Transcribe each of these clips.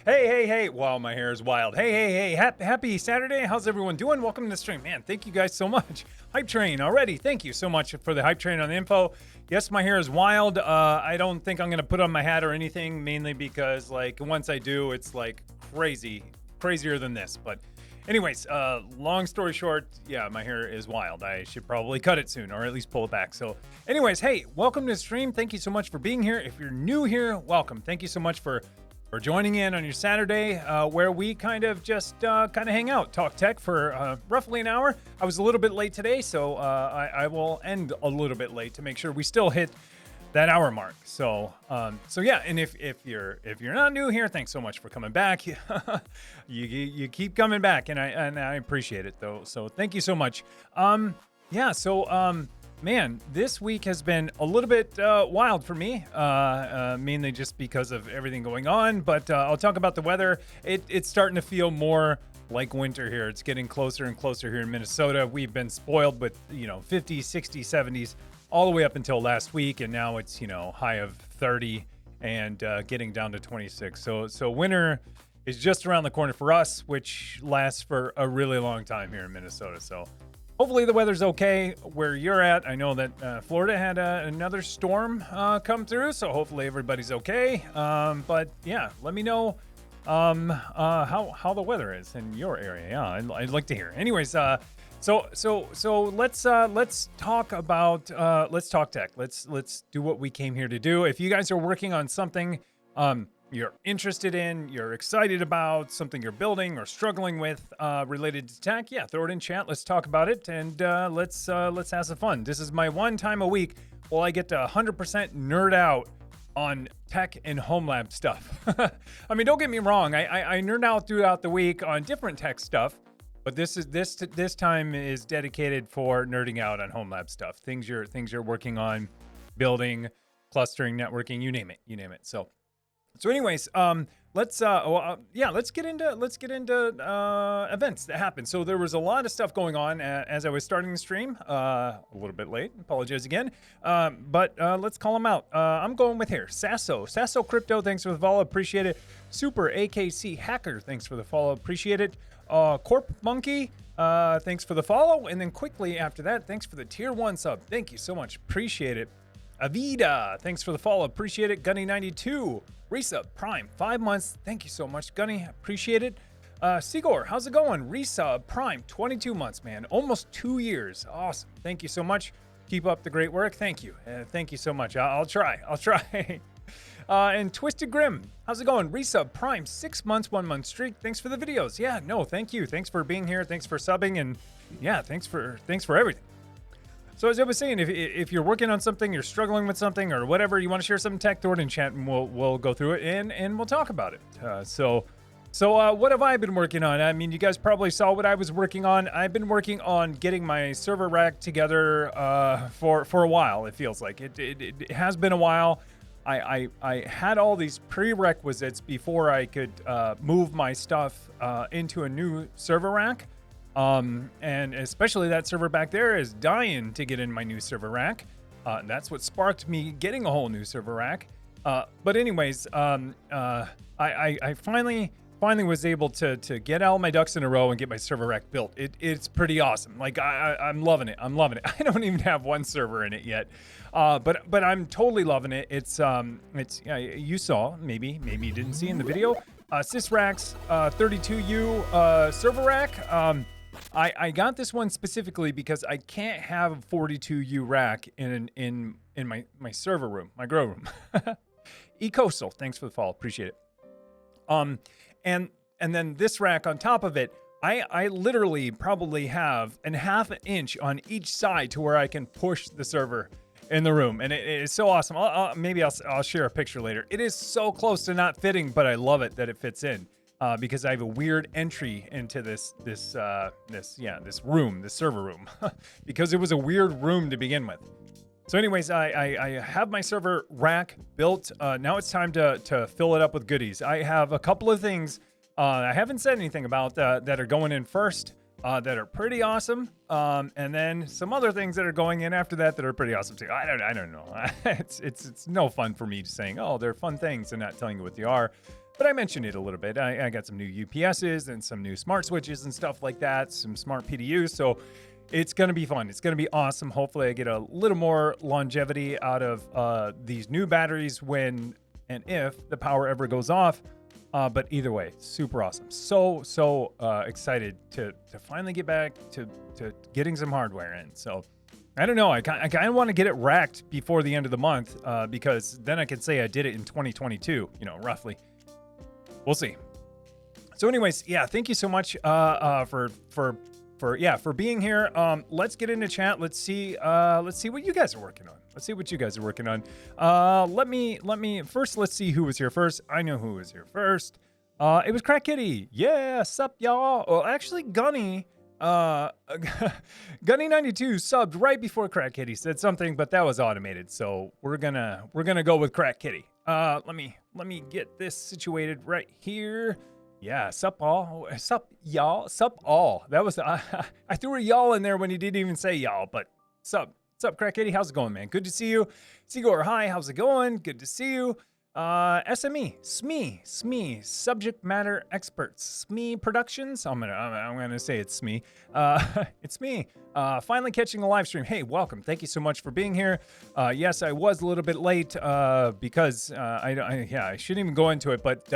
Hey. Wow, my hair is wild. Hey. Happy Saturday. How's everyone doing? Welcome to the stream. Man, thank you guys so much. Hype train already. Thank you so much for the hype train on the info. Yes, my hair is wild. I don't think I'm going to put on my hat or anything, mainly because, like, once I do, it's, like, crazier than this. But anyways, long story short, yeah, my hair is wild. I should probably cut it soon, or at least pull it back. So anyways, hey, welcome to the stream. Thank you so much for being here. If you're new here, welcome. Thank you so much for joining in on your Saturday, where we kind of just hang out, talk tech for roughly an hour. I was a little bit late today, so I will end a little bit late to make sure we still hit that hour mark. So yeah, and if you're not new here, thanks so much for coming back. you keep coming back, and I appreciate it though. So thank you so much. Man, this week has been a little bit wild for me, mainly just because of everything going on. But I'll talk about the weather. It's starting to feel more like winter here. It's getting closer and closer here in Minnesota. We've been spoiled with 50s, 60s, 70s all the way up until last week, and now it's high of 30 and getting down to 26. So winter is just around the corner for us, which lasts for a really long time here in Minnesota. So hopefully the weather's okay where you're at. I know that Florida had another storm come through, so hopefully everybody's okay. But yeah, let me know how the weather is in your area. Yeah, I'd like to hear. Anyways, so let's talk about let's talk tech. Let's do what we came here to do. If you guys are working on something you're interested in, you're excited about, something you're building or struggling with related to tech, yeah, throw it in chat. Let's talk about it, and let's have some fun. This is my one time a week where I get to 100% nerd out on tech and home lab stuff. I mean, don't get me wrong. I nerd out throughout the week on different tech stuff, but this time is dedicated for nerding out on home lab stuff. Things you're working on, building, clustering, networking, you name it. So anyways, let's get into events that happened. So there was a lot of stuff going on as I was starting the stream. A little bit late. Apologize again. But let's call them out. I'm going with here. Sasso Crypto, thanks for the follow. Appreciate it. Super AKC Hacker, thanks for the follow. Appreciate it. Corp Monkey, thanks for the follow. And then quickly after that, thanks for the tier 1 sub. Thank you so much. Appreciate it. Avida, thanks for the follow. Appreciate it. Gunny92. Resub Prime, 5 months. Thank you so much, Gunny. Appreciate it. Sigor, how's it going? Resub Prime, 22 months, man. Almost 2 years. Awesome. Thank you so much. Keep up the great work. Thank you. Thank you so much. I'll try. And Twisted Grim, how's it going? Resub Prime, 6 months, 1 month streak. Thanks for the videos. Yeah, no, thank you. Thanks for being here. Thanks for subbing. And yeah, thanks for everything. So as I was saying, if you're working on something, you're struggling with something or whatever, you want to share some tech, throw it in chat and we'll go through it and we'll talk about it. So what have I been working on? I mean, you guys probably saw what I was working on. I've been working on getting my server rack together for a while. It feels like it has been a while. I had all these prerequisites before I could move my stuff into a new server rack. And especially that server back there is dying to get in my new server rack. That's what sparked me getting a whole new server rack. But anyways, I finally was able to get all my ducks in a row and get my server rack built. It's pretty awesome. Like I'm loving it. I don't even have one server in it yet. But I'm totally loving it. It's you saw, maybe you didn't see in the video, Sysrax 32U server rack. I got this one specifically because I can't have a 42U rack in my server room, my grow room. Ecoastal, thanks for the follow, appreciate it. And then this rack on top of it, I literally probably have a half an inch on each side to where I can push the server in the room, and it is so awesome. Maybe I'll share a picture later. It is so close to not fitting, but I love it that it fits in. Because I have a weird entry into this room, this server room, because it was a weird room to begin with. So anyways, I have my server rack built. Now it's time to fill it up with goodies. I have a couple of things I haven't said anything about that are going in first. That are pretty awesome, and then some other things that are going in after that are pretty awesome too. I don't know. It's no fun for me saying, oh, they're fun things and not telling you what they are. but I mentioned it a little bit. I got some new UPSs and some new smart switches and stuff like that, some smart PDUs. So it's going to be fun. It's going to be awesome. Hopefully I get a little more longevity out of these new batteries when and if the power ever goes off. But either way, super awesome. So excited to finally get back to getting some hardware in. So I don't know. I kind of want to get it racked before the end of the month because then I could say I did it in 2022, roughly. We'll see. So anyways, yeah, thank you so much for being here. Let's get into chat. Let's see what you guys are working on. Let's see who was here first. I know who was here first. It was Crack Kitty. Yeah, sup y'all. Well, actually Gunny Gunny92 subbed right before Crack Kitty said something, but that was automated. So we're gonna go with Crack Kitty. Let me get this situated right here. Yeah, sup all, sup y'all, sup all. That was I threw a y'all in there when you didn't even say y'all, but sup Crack Kitty, how's it going, man? Good to see you. Seagoer, hi, how's it going? Good to see you. SME, subject matter experts, SME Productions. I'm gonna say it's SME. It's me. Finally catching a live stream. Hey, welcome. Thank you so much for being here. Yes, I was a little bit late because I shouldn't even go into it, but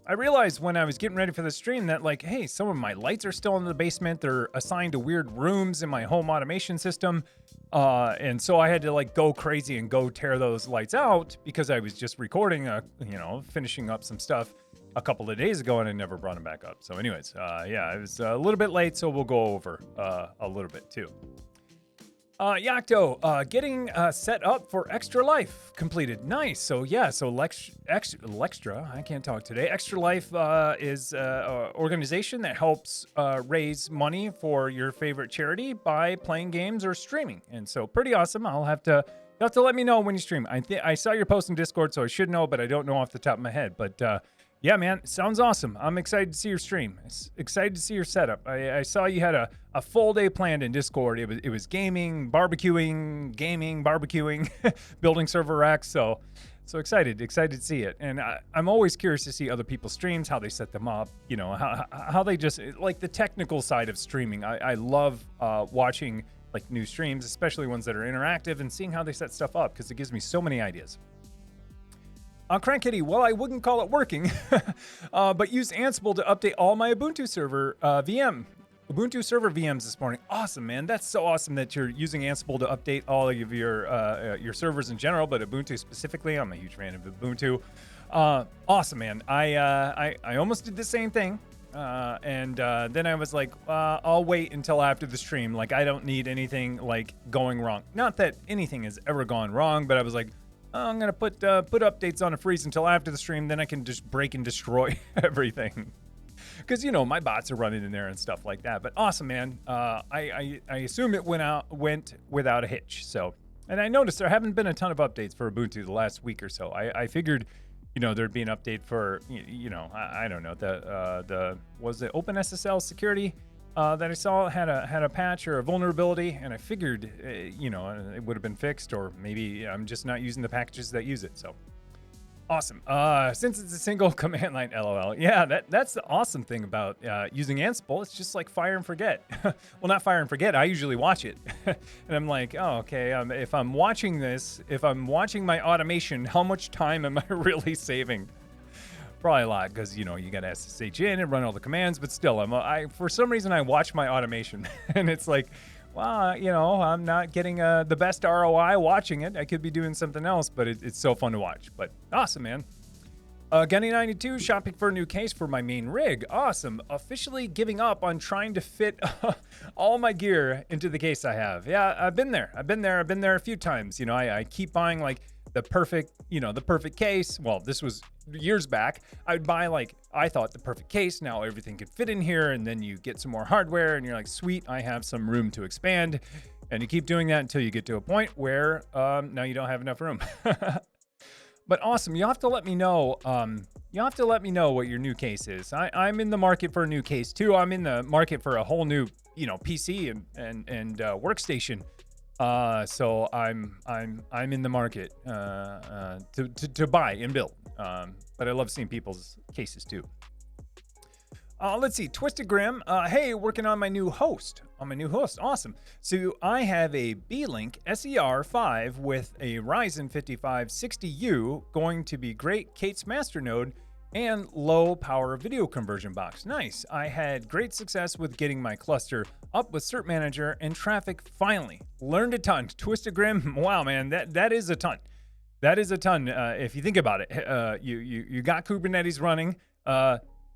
I realized when I was getting ready for the stream that hey, some of my lights are still in the basement. They're assigned to weird rooms in my home automation system. And so I had to go crazy and go tear those lights out because I was just recording, finishing up some stuff a couple of days ago and I never brought them back up. So anyways, I was a little bit late, so we'll go over a little bit too. Yakto, getting set up for Extra Life completed. Nice. So yeah, so Lextra, I can't talk today. Extra Life is an organization that helps raise money for your favorite charity by playing games or streaming. And so pretty awesome. You'll have to let me know when you stream. I saw your post in Discord, so I should know, but I don't know off the top of my head. But yeah, man, sounds awesome. I'm excited to see your stream. Excited to see your setup. I saw you had a full day planned in Discord. It was gaming, barbecuing, building server racks. So excited to see it. And I'm always curious to see other people's streams, how they set them up. How they just the technical side of streaming. I love watching new streams, especially ones that are interactive, and seeing how they set stuff up because it gives me so many ideas. Crank Kitty, well, I wouldn't call it working, but use Ansible to update all my Ubuntu server VMs this morning. Awesome, man. That's so awesome that you're using Ansible to update all of your servers in general, but Ubuntu specifically. I'm a huge fan of Ubuntu. Awesome, man. I almost did the same thing. And then I was like, I'll wait until after the stream. I don't need anything going wrong. Not that anything has ever gone wrong, but I was like, I'm going to put updates on a freeze until after the stream. Then I can just break and destroy everything. Because, my bots are running in there and stuff like that. But awesome, man. I assume it went without a hitch. So, and I noticed there haven't been a ton of updates for Ubuntu the last week or so. I figured, there'd be an update for, I don't know, was it OpenSSL security that I saw had a patch or a vulnerability, and I figured, it would have been fixed, or maybe I'm just not using the packages that use it. So awesome. Since it's a single command line, LOL. Yeah, that's the awesome thing about using Ansible. It's just like fire and forget. Well, not fire and forget. I usually watch it, and I'm like, oh, okay. If I'm watching my automation, how much time am I really saving? Probably a lot, because you got to SSH in and run all the commands, but still, for some reason I watch my automation, and it's like, well, I'm not getting the best ROI watching it. I could be doing something else, but it's so fun to watch. But awesome, man. Gunny92, shopping for a new case for my main rig. Awesome. Officially giving up on trying to fit all my gear into the case I have. Yeah, I've been there a few times. I keep buying the perfect case. Well, this was years back. I would buy I thought the perfect case. Now everything could fit in here, and then you get some more hardware and you're like, sweet, I have some room to expand. And you keep doing that until you get to a point where now you don't have enough room. But awesome. You have to let me know. What your new case is. I'm in the market for a new case too. I'm in the market for a whole new, PC and workstation. So I'm in the market to buy and build. But I love seeing people's cases too. Let's see, Twisted Grim. Hey, working on my new host. Awesome. So I have a B-Link SER5 with a Ryzen 5560U, going to be great Kate's masternode and low power video conversion box. Nice. I had great success with getting my cluster up with Cert Manager and traffic finally. Learned a ton. Twisted Grim. Wow, man, that is a ton. That is a ton. If you think about it, you got Kubernetes running.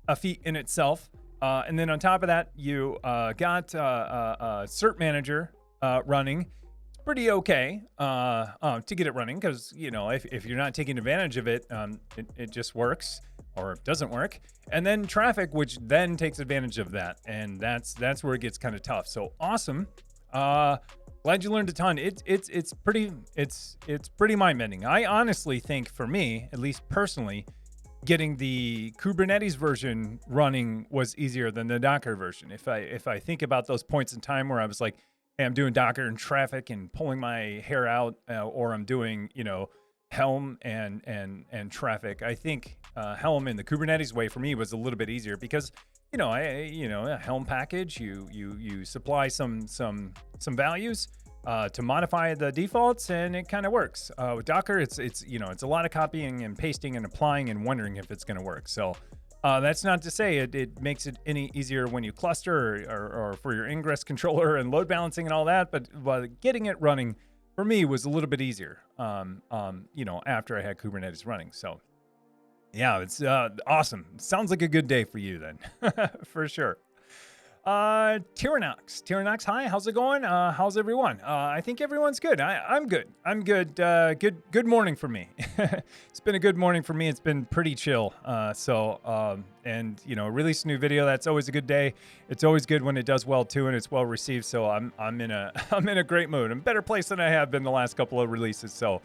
A feat in itself. And then on top of that, you got Cert Manager running. It's pretty okay to get it running because, you know, if you're not taking advantage of it, it just works or doesn't work. And then traffic, which then takes advantage of that. And that's where it gets kind of tough. So awesome. Glad you learned a ton. It's pretty mind-bending. I honestly think for me, at least personally, getting the Kubernetes version running was easier than the Docker version. If I think about those points in time where I was like, hey, I'm doing Docker and traffic and pulling my hair out, or I'm doing, you know, Helm and traffic. I think Helm in the Kubernetes way for me was a little bit easier because, you know, a Helm package, you supply some values to modify the defaults, and it kind of works. With Docker, it's a lot of copying and pasting and applying and wondering if it's going to work. So that's not to say it makes it any easier when you cluster or for your ingress controller and load balancing and all that. But getting it running for me was a little bit easier. After I had Kubernetes running. So yeah, it's awesome. Sounds like a good day for you then, for sure. Tyrannox, hi, how's it going? How's everyone? I think everyone's good. I'm good. Good morning for me. It's been a good morning for me. It's been pretty chill. Release a new video. That's always a good day. It's always good when it does well too, and it's well received. So I'm in a great mood. I'm in a better place than I have been the last couple of releases. So,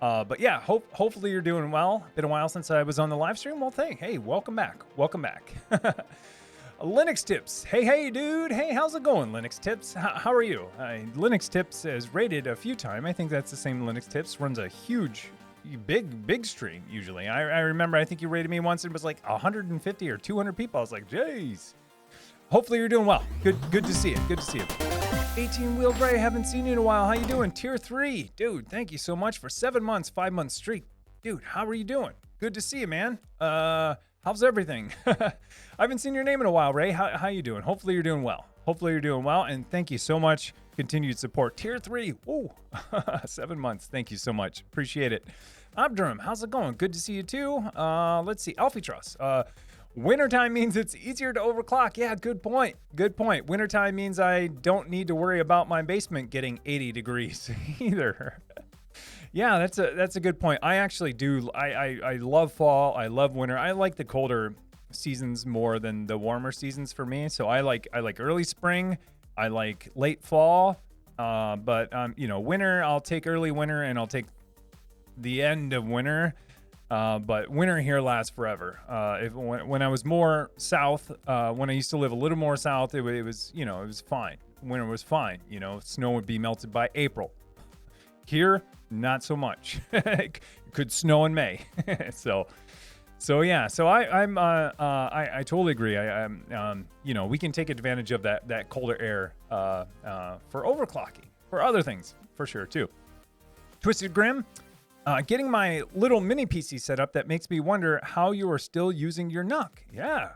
but yeah, hopefully you're doing well. Been a while since I was on the live stream. Well, hey, welcome back. Linux Tips. Hey, dude. Hey, how's it going, Linux Tips? How are you? Linux Tips is rated a few times. I think that's the same Linux Tips. Runs a huge, big stream usually. I remember, I think you rated me once and it was like 150 or 200 people. I was like, jeez. Hopefully you're doing well. Good to see you. 18 Wheel Gray, haven't seen you in a while. How you doing? Tier 3. Dude, thank you so much for 7 months, 5 months streak. Dude, how are you doing? Good to see you, man. How's everything? I haven't seen your name in a while, Ray. How you doing? Hopefully you're doing well. And thank you so much. Continued support. Tier 3. Woo. 7 months. Thank you so much. Appreciate it. Abdurham, how's it going? Good to see you too. Let's see. Alfie-Trust. Wintertime means it's easier to overclock. Yeah, good point. Wintertime means I don't need to worry about my basement getting 80 degrees either. Yeah, that's a good point. I actually do. I love fall. I love winter. I like the colder seasons more than the warmer seasons for me. So I like early spring. I like late fall. But winter, I'll take early winter and I'll take the end of winter. But winter here lasts forever. When I was more south, when I used to live a little more south, it was fine. Winter was fine. Snow would be melted by April. Here, not so much. It could snow in May. So yeah. So I totally agree. We can take advantage of that colder air for overclocking, for other things, for sure too. Twisted Grim, getting my little mini PC set up that makes me wonder how you are still using your NUC. Yeah.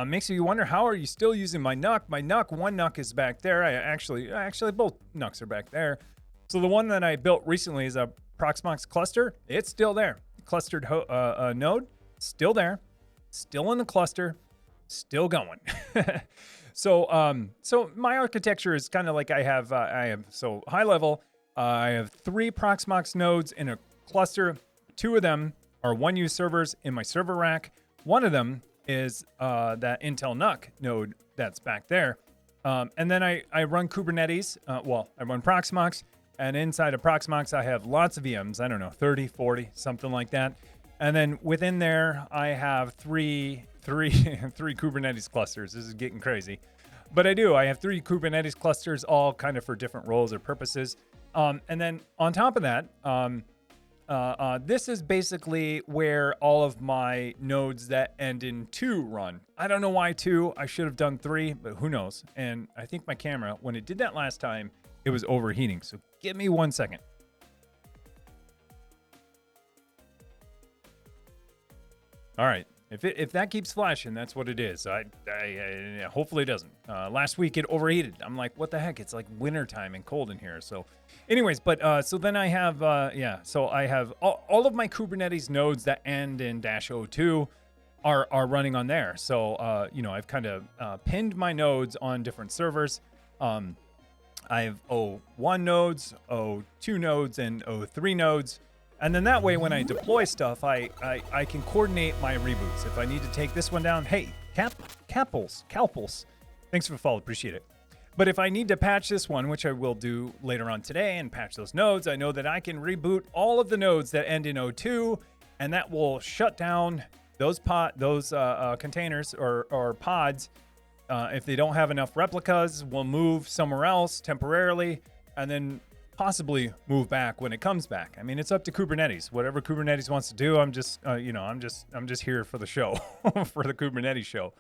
Makes me wonder, how are you still using my NUC? My NUC, one NUC is back there. Actually, both NUCs are back there. So the one that I built recently is a Proxmox cluster. It's still there. Clustered node, still there, still in the cluster, still going. So my architecture is kind of like I have so high level. I have 3 Proxmox nodes in a cluster. 2 of them are 1U servers in my server rack. One of them is that Intel NUC node that's back there. And then I run Kubernetes. I run Proxmox. And inside of Proxmox, I have lots of VMs. I don't know, 30, 40, something like that. And then within there, I have three Kubernetes clusters. This is getting crazy. But I do. I have 3 Kubernetes clusters, all kind of for different roles or purposes. And then on top of that, this is basically where all of my nodes that end in 2 run. I don't know why 2. I should have done 3, but who knows? And I think my camera, when it did that last time, it was overheating. So give me 1 second. All right. If that keeps flashing, that's what it is. I hopefully it doesn't. Last week it overheated. I'm like, what the heck? It's like wintertime and cold in here. So anyways, but so then I have, so I have all of my Kubernetes nodes that end in -02 are running on there. So, I've kind of pinned my nodes on different servers. I have O1 nodes, O2 nodes, and O3 nodes. And then that way, when I deploy stuff, I can coordinate my reboots. If I need to take this one down, hey, Calpulse, thanks for the follow, appreciate it. But if I need to patch this one, which I will do later on today, and patch those nodes, I know that I can reboot all of the nodes that end in O2, and that will shut down those containers or pods. If they don't have enough replicas, we'll move somewhere else temporarily, and then possibly move back when it comes back. I mean, it's up to Kubernetes. Whatever Kubernetes wants to do, I'm just here for the show, for the Kubernetes show,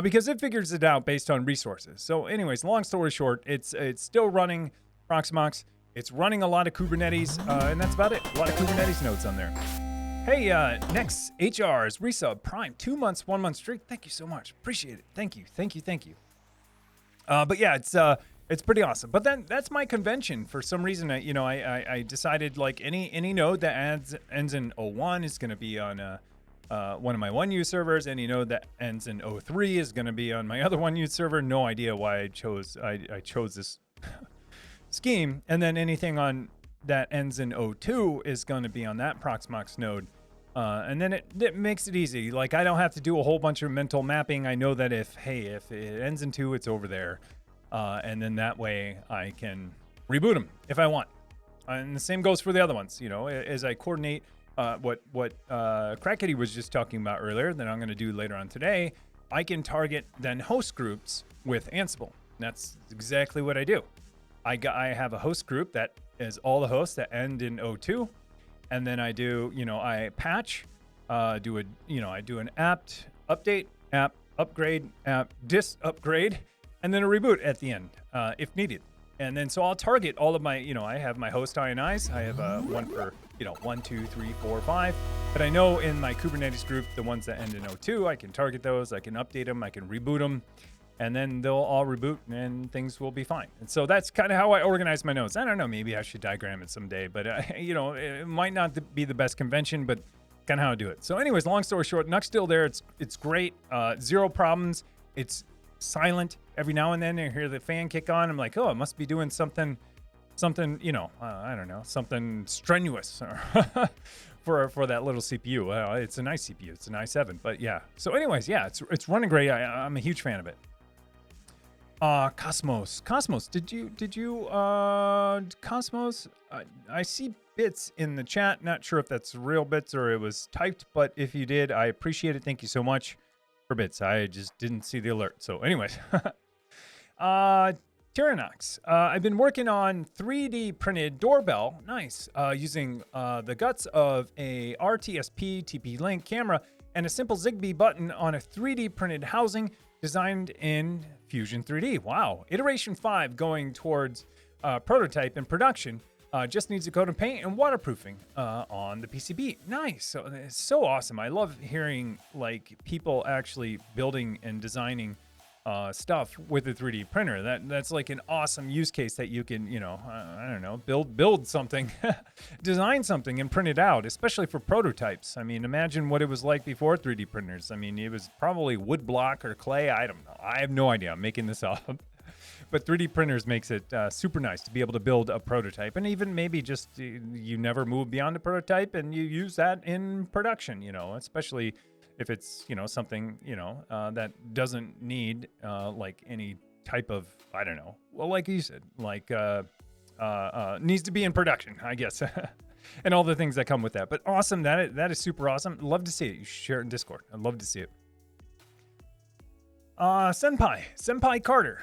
because it figures it out based on resources. So, anyways, long story short, it's still running Proxmox. It's running a lot of Kubernetes, and that's about it. A lot of Kubernetes nodes on there. Hey, next HR's resub Prime 2 months, 1 month streak. Thank you so much. Appreciate it. Thank you. But yeah, it's pretty awesome. But then that's my convention. For some reason, I decided like any node that ends in O1 is going to be on one of my 1U servers. Any node that ends in O3 is going to be on my other 1U server. No idea why I chose this scheme. And then anything on that ends in O2 is going to be on that Proxmox node. And then it makes it easy. Like I don't have to do a whole bunch of mental mapping. I know that if it ends in 2, it's over there. And then that way I can reboot them if I want. And the same goes for the other ones, as I coordinate what Crackety was just talking about earlier that I'm going to do later on today. I can target then host groups with Ansible. That's exactly what I do. I have a host group that is all the hosts that end in O2. And then I do, I patch, I do an apt update, app upgrade, app dis upgrade, and then a reboot at the end, if needed. And then so I'll target all of my, I have my host INIs. I have one for, 1, 2, 3, 4, 5. But I know in my Kubernetes group, the ones that end in O2, I can target those. I can update them. I can reboot them. And then they'll all reboot and things will be fine. And so that's kind of how I organize my nodes. I don't know, maybe I should diagram it someday, but it might not be the best convention, but kind of how I do it. So anyways, long story short, Nuck's still there. It's great. 0 problems. It's silent. Every now and then I hear the fan kick on. I'm like, oh, it must be doing something, I don't know, something strenuous for that little CPU. It's a nice CPU. It's an i7, but yeah. So anyways, yeah, it's running great. I'm a huge fan of it. Cosmos, did you Cosmos? I see bits in the chat. Not sure if that's real bits or it was typed, but if you did, I appreciate it. Thank you so much for bits. I just didn't see the alert. So anyways, Tyrannox. I've been working on 3D printed doorbell. Nice. Using the guts of a RTSP TP-Link camera and a simple Zigbee button on a 3D printed housing designed in Fusion 3D. Wow. Iteration 5 going towards prototype and production. Just needs a coat of paint and waterproofing on the PCB. Nice. So it's so awesome. I love hearing like people actually building and designing stuff with a 3D printer. That's like an awesome use case that you can, I don't know, build something, design something and print it out, especially for prototypes. I mean, imagine what it was like before 3D printers. I mean, it was probably wood block or clay. I don't know. I have no idea. I'm making this up. But 3D printers makes it super nice to be able to build a prototype, and even maybe just you never move beyond a prototype and you use that in production, especially if it's, something, that doesn't need like any type of, I don't know, well, like you said, like needs to be in production, I guess, and all the things that come with that. But awesome. That is super awesome. Love to see it. You should share it in Discord. I'd love to see it. Cosmos, did you, did you Cosmos? I see bits in the chat. Not sure if that's real bits or it was typed, but if you did, I appreciate it. Thank you so much. For bits. I just didn't see the alert. So anyways, Senpai Carter.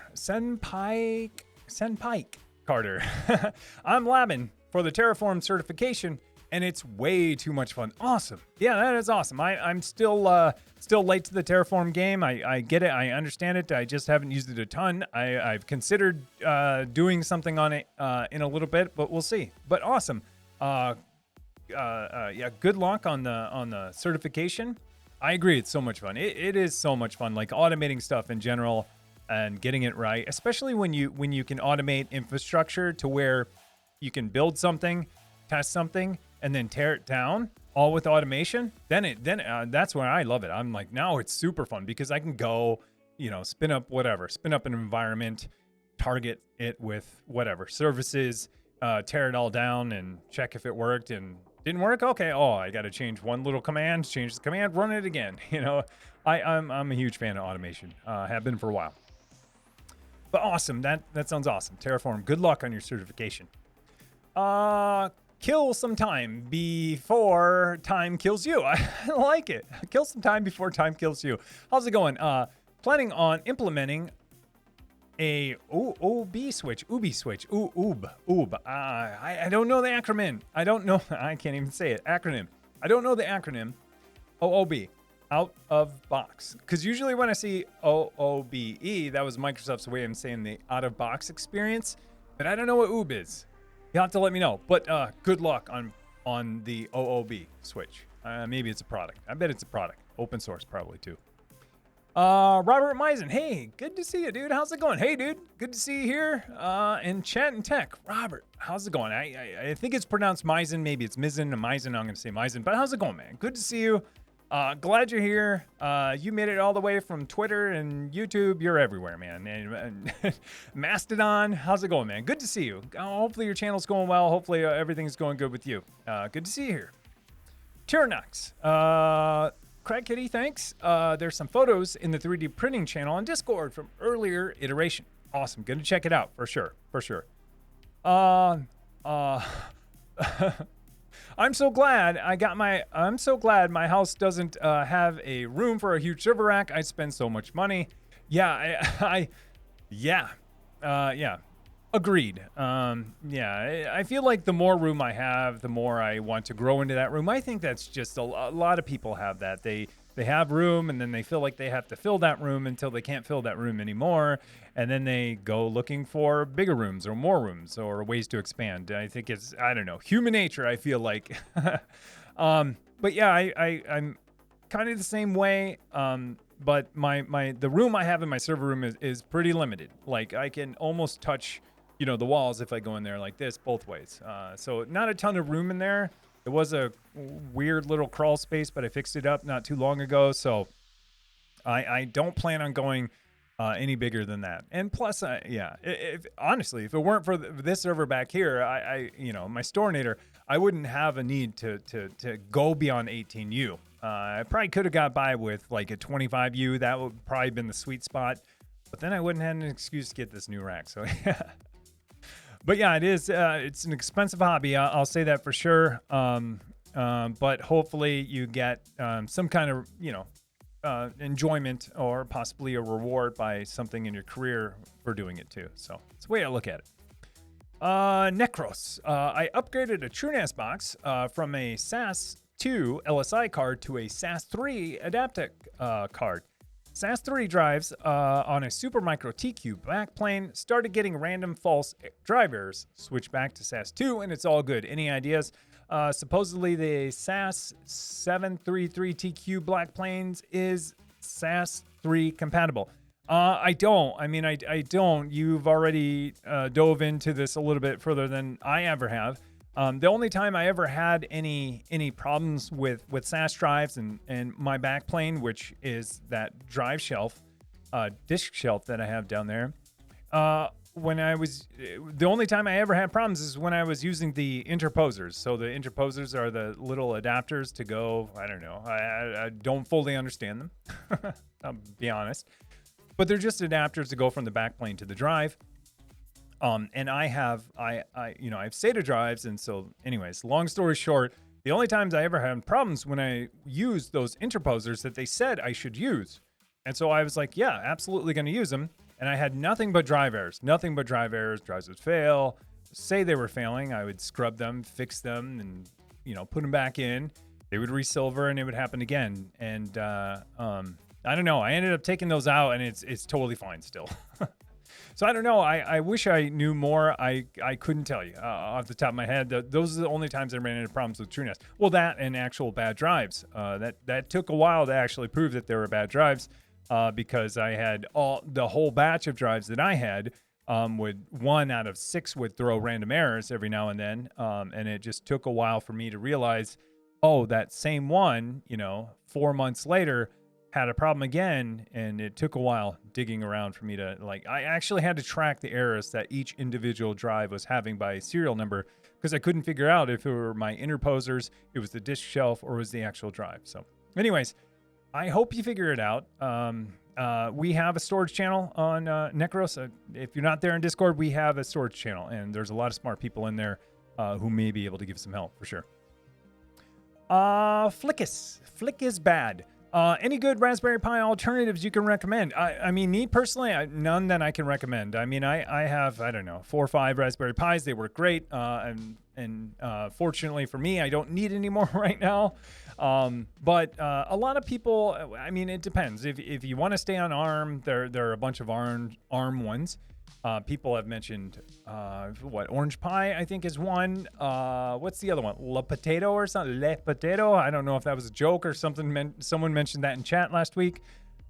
I'm labbing for the Terraform certification, and it's way too much fun. Awesome. Yeah, that is awesome. I'm still late to the Terraform game. I get it. I understand it. I just haven't used it a ton. I've considered doing something on it in a little bit, but we'll see. But awesome. Yeah, good luck on the certification. I agree, it's so much fun. It is so much fun, like automating stuff in general and getting it right, especially when you can automate infrastructure to where you can build something, test something, and then tear it down, all with automation. Then that's when I love it. I'm like, now it's super fun because I can go, spin up an environment, target it with whatever services, tear it all down and check if it worked, and didn't work. Okay. Oh, I got to change one little command, change the command, run it again. I'm a huge fan of automation. Have been for a while. But awesome. That sounds awesome. Terraform. Good luck on your certification. Kill some time before time kills you. I like it. Kill some time before time kills you. How's it going? Planning on implementing a Ubi switch. I don't know the acronym. I don't know. I can't even say it. Acronym. I don't know the acronym. OOB. Out of box. Because usually when I see OOBE, that was Microsoft's way of saying the out of box experience. But I don't know what OOB is. You'll have to let me know. But good luck on the OOB switch. Maybe it's a product. I bet it's a product. Open source probably too. Robert Meisen, hey, good to see you, dude. How's it going? Hey, dude, good to see you here in Chat and Tech. Robert, how's it going? I think it's pronounced Meisen. Maybe it's Misen and Meisen. I'm going to say Meisen, but how's it going, man? Good to see you. Glad you're here. You made it all the way from Twitter and YouTube. You're everywhere, man. And Mastodon, how's it going, man? Good to see you. Hopefully your channel's going well. Hopefully everything's going good with you. Good to see you here. Tyrannox, Craig Kitty, thanks. There's some photos in the 3D printing channel on Discord from earlier iteration. Awesome. Gonna check it out for sure. I'm so glad my house doesn't have a room for a huge server rack. I spend so much money. Yeah, agreed. I feel like the more room I have, the more I want to grow into that room. I think that's just a lot of people have that. They have room and then they feel like they have to fill that room until they can't fill that room anymore. And then they go looking for bigger rooms or more rooms or ways to expand. I think it's, I don't know, human nature, I feel like. But yeah, I'm kind of the same way. But the room I have in my server room is pretty limited. Like I can almost touch the walls if I go in there like this both ways. So not a ton of room in there. It was a weird little crawl space, but I fixed it up not too long ago. So I don't plan on going any bigger than that. And plus, honestly, if it weren't for this server back here, my Storinator, I wouldn't have a need to go beyond 18U. I probably could have got by with like a 25U. That would probably been the sweet spot. But then I wouldn't have an excuse to get this new rack. So yeah. But yeah, it is. It's an expensive hobby. I'll say that for sure. But hopefully you get some kind of, enjoyment or possibly a reward by something in your career for doing it too. So it's the way I look at it. Necros. I upgraded a TrueNAS box from a SAS 2 LSI card to a SAS 3 Adaptec card. SAS 3 drives on a Supermicro TQ backplane started getting random false drive errors. Switch back to SAS 2 and it's all good. Any ideas? Supposedly the SAS 733 TQ backplanes is SAS 3 compatible. I don't. I don't. You've already dove into this a little bit further than I ever have. The only time I ever had any problems with SAS drives and my backplane, which is that drive shelf, disk shelf that I have down there, the only time I ever had problems is when I was using the interposers. So the interposers are the little adapters to go, I don't know, I don't fully understand them, I'll be honest. But they're just adapters to go from the backplane to the drive. And I have SATA drives, and so anyways, long story short, the only times I ever had problems when I used those interposers that they said I should use. And so I was like, yeah, absolutely going to use them. And I had nothing but drive errors, Drives would fail, say they were failing. I would scrub them, fix them, and, put them back in. They would resilver and it would happen again. And I don't know. I ended up taking those out and it's totally fine still. So I don't know. I wish I knew more. I couldn't tell you off the top of my head. Those are the only times I ran into problems with TrueNAS. Well, that and actual bad drives. That took a while to actually prove that they were bad drives. Because I had the whole batch of drives that I had, would 1 out of 6 would throw random errors every now and then. And it just took a while for me to realize, that same one, 4 months later had a problem again. And it took a while digging around for me to I actually had to track the errors that each individual drive was having by serial number because I couldn't figure out if it were my interposers, it was the disk shelf, or was the actual drive. So anyways, I hope you figure it out. We have a storage channel on Necros. If you're not there in Discord, we have a storage channel, and there's a lot of smart people in there who may be able to give some help for sure. Flick is bad. Any good Raspberry Pi alternatives you can recommend? I mean, me personally, none that I can recommend. I mean, I have, 4 or 5 Raspberry Pis. They work great. And fortunately for me, I don't need any more right now. But a lot of people, I mean, it depends. If you want to stay on ARM, there are a bunch of ARM ones. People have mentioned, Orange Pi, I think, is one. What's the other one? Le Potato or something? Le Potato? I don't know if that was a joke or something. Someone mentioned that in chat last week.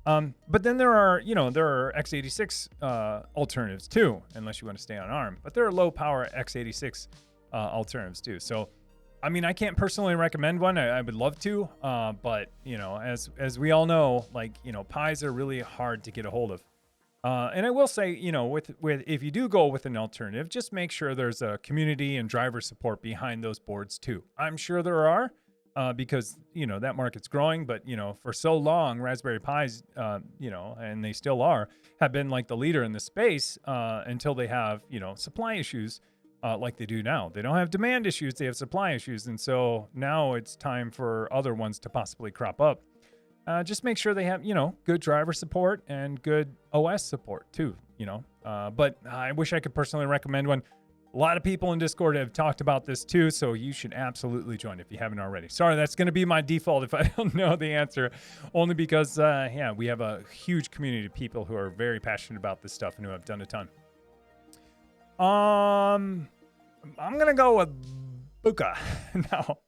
But then there are x86 alternatives too, unless you want to stay on ARM. But there are low power x86 alternatives too. So, I mean, I can't personally recommend one. I would love to, but as we all know, Pis are really hard to get a hold of. And I will say, with if you do go with an alternative, just make sure there's a community and driver support behind those boards too. I'm sure there are, because that market's growing. But for so long, Raspberry Pis, and they still have been like the leader in the space until they have supply issues. Like they do now. They don't have demand issues, they have supply issues. And so now it's time for other ones to possibly crop up. Just make sure they have, good driver support and good OS support too, But I wish I could personally recommend one. A lot of people in Discord have talked about this too, so you should absolutely join if you haven't already. Sorry, that's going to be my default if I don't know the answer, only because, we have a huge community of people who are very passionate about this stuff and who have done a ton. I'm gonna go with Buka now.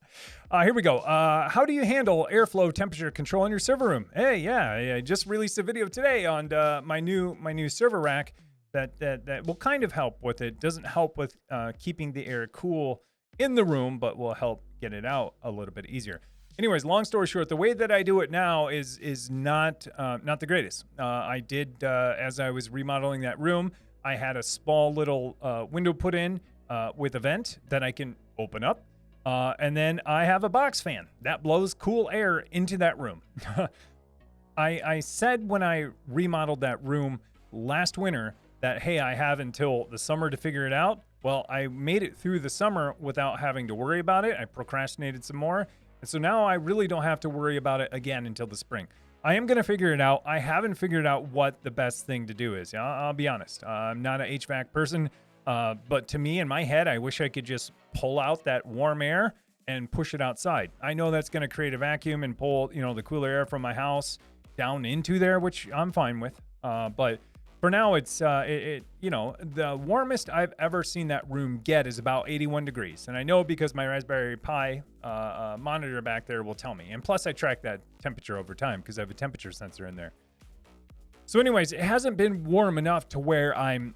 Here we go. How do you handle airflow temperature control in your server room? Hey, yeah, I just released a video today on my new server rack that will kind of help with it. Doesn't help with keeping the air cool in the room, but will help get it out a little bit easier. Anyways, long story short, the way that I do it now is not the greatest. I did as I was remodeling that room. I had a small little window put in with a vent that I can open up. And then I have a box fan that blows cool air into that room. I said when I remodeled that room last winter that, hey, I have until the summer to figure it out. Well, I made it through the summer without having to worry about it. I procrastinated some more. And so now I really don't have to worry about it again until the spring. I am going to figure it out. I haven't figured out what the best thing to do is. I'll be honest. I'm not an HVAC person, but to me, in my head, I wish I could just pull out that warm air and push it outside. I know that's going to create a vacuum and pull, the cooler air from my house down into there, which I'm fine with. But for now, it's the warmest I've ever seen that room get is about 81 degrees. And I know because my Raspberry Pi monitor back there will tell me. And plus I track that temperature over time because I have a temperature sensor in there. So anyways, it hasn't been warm enough to where I'm,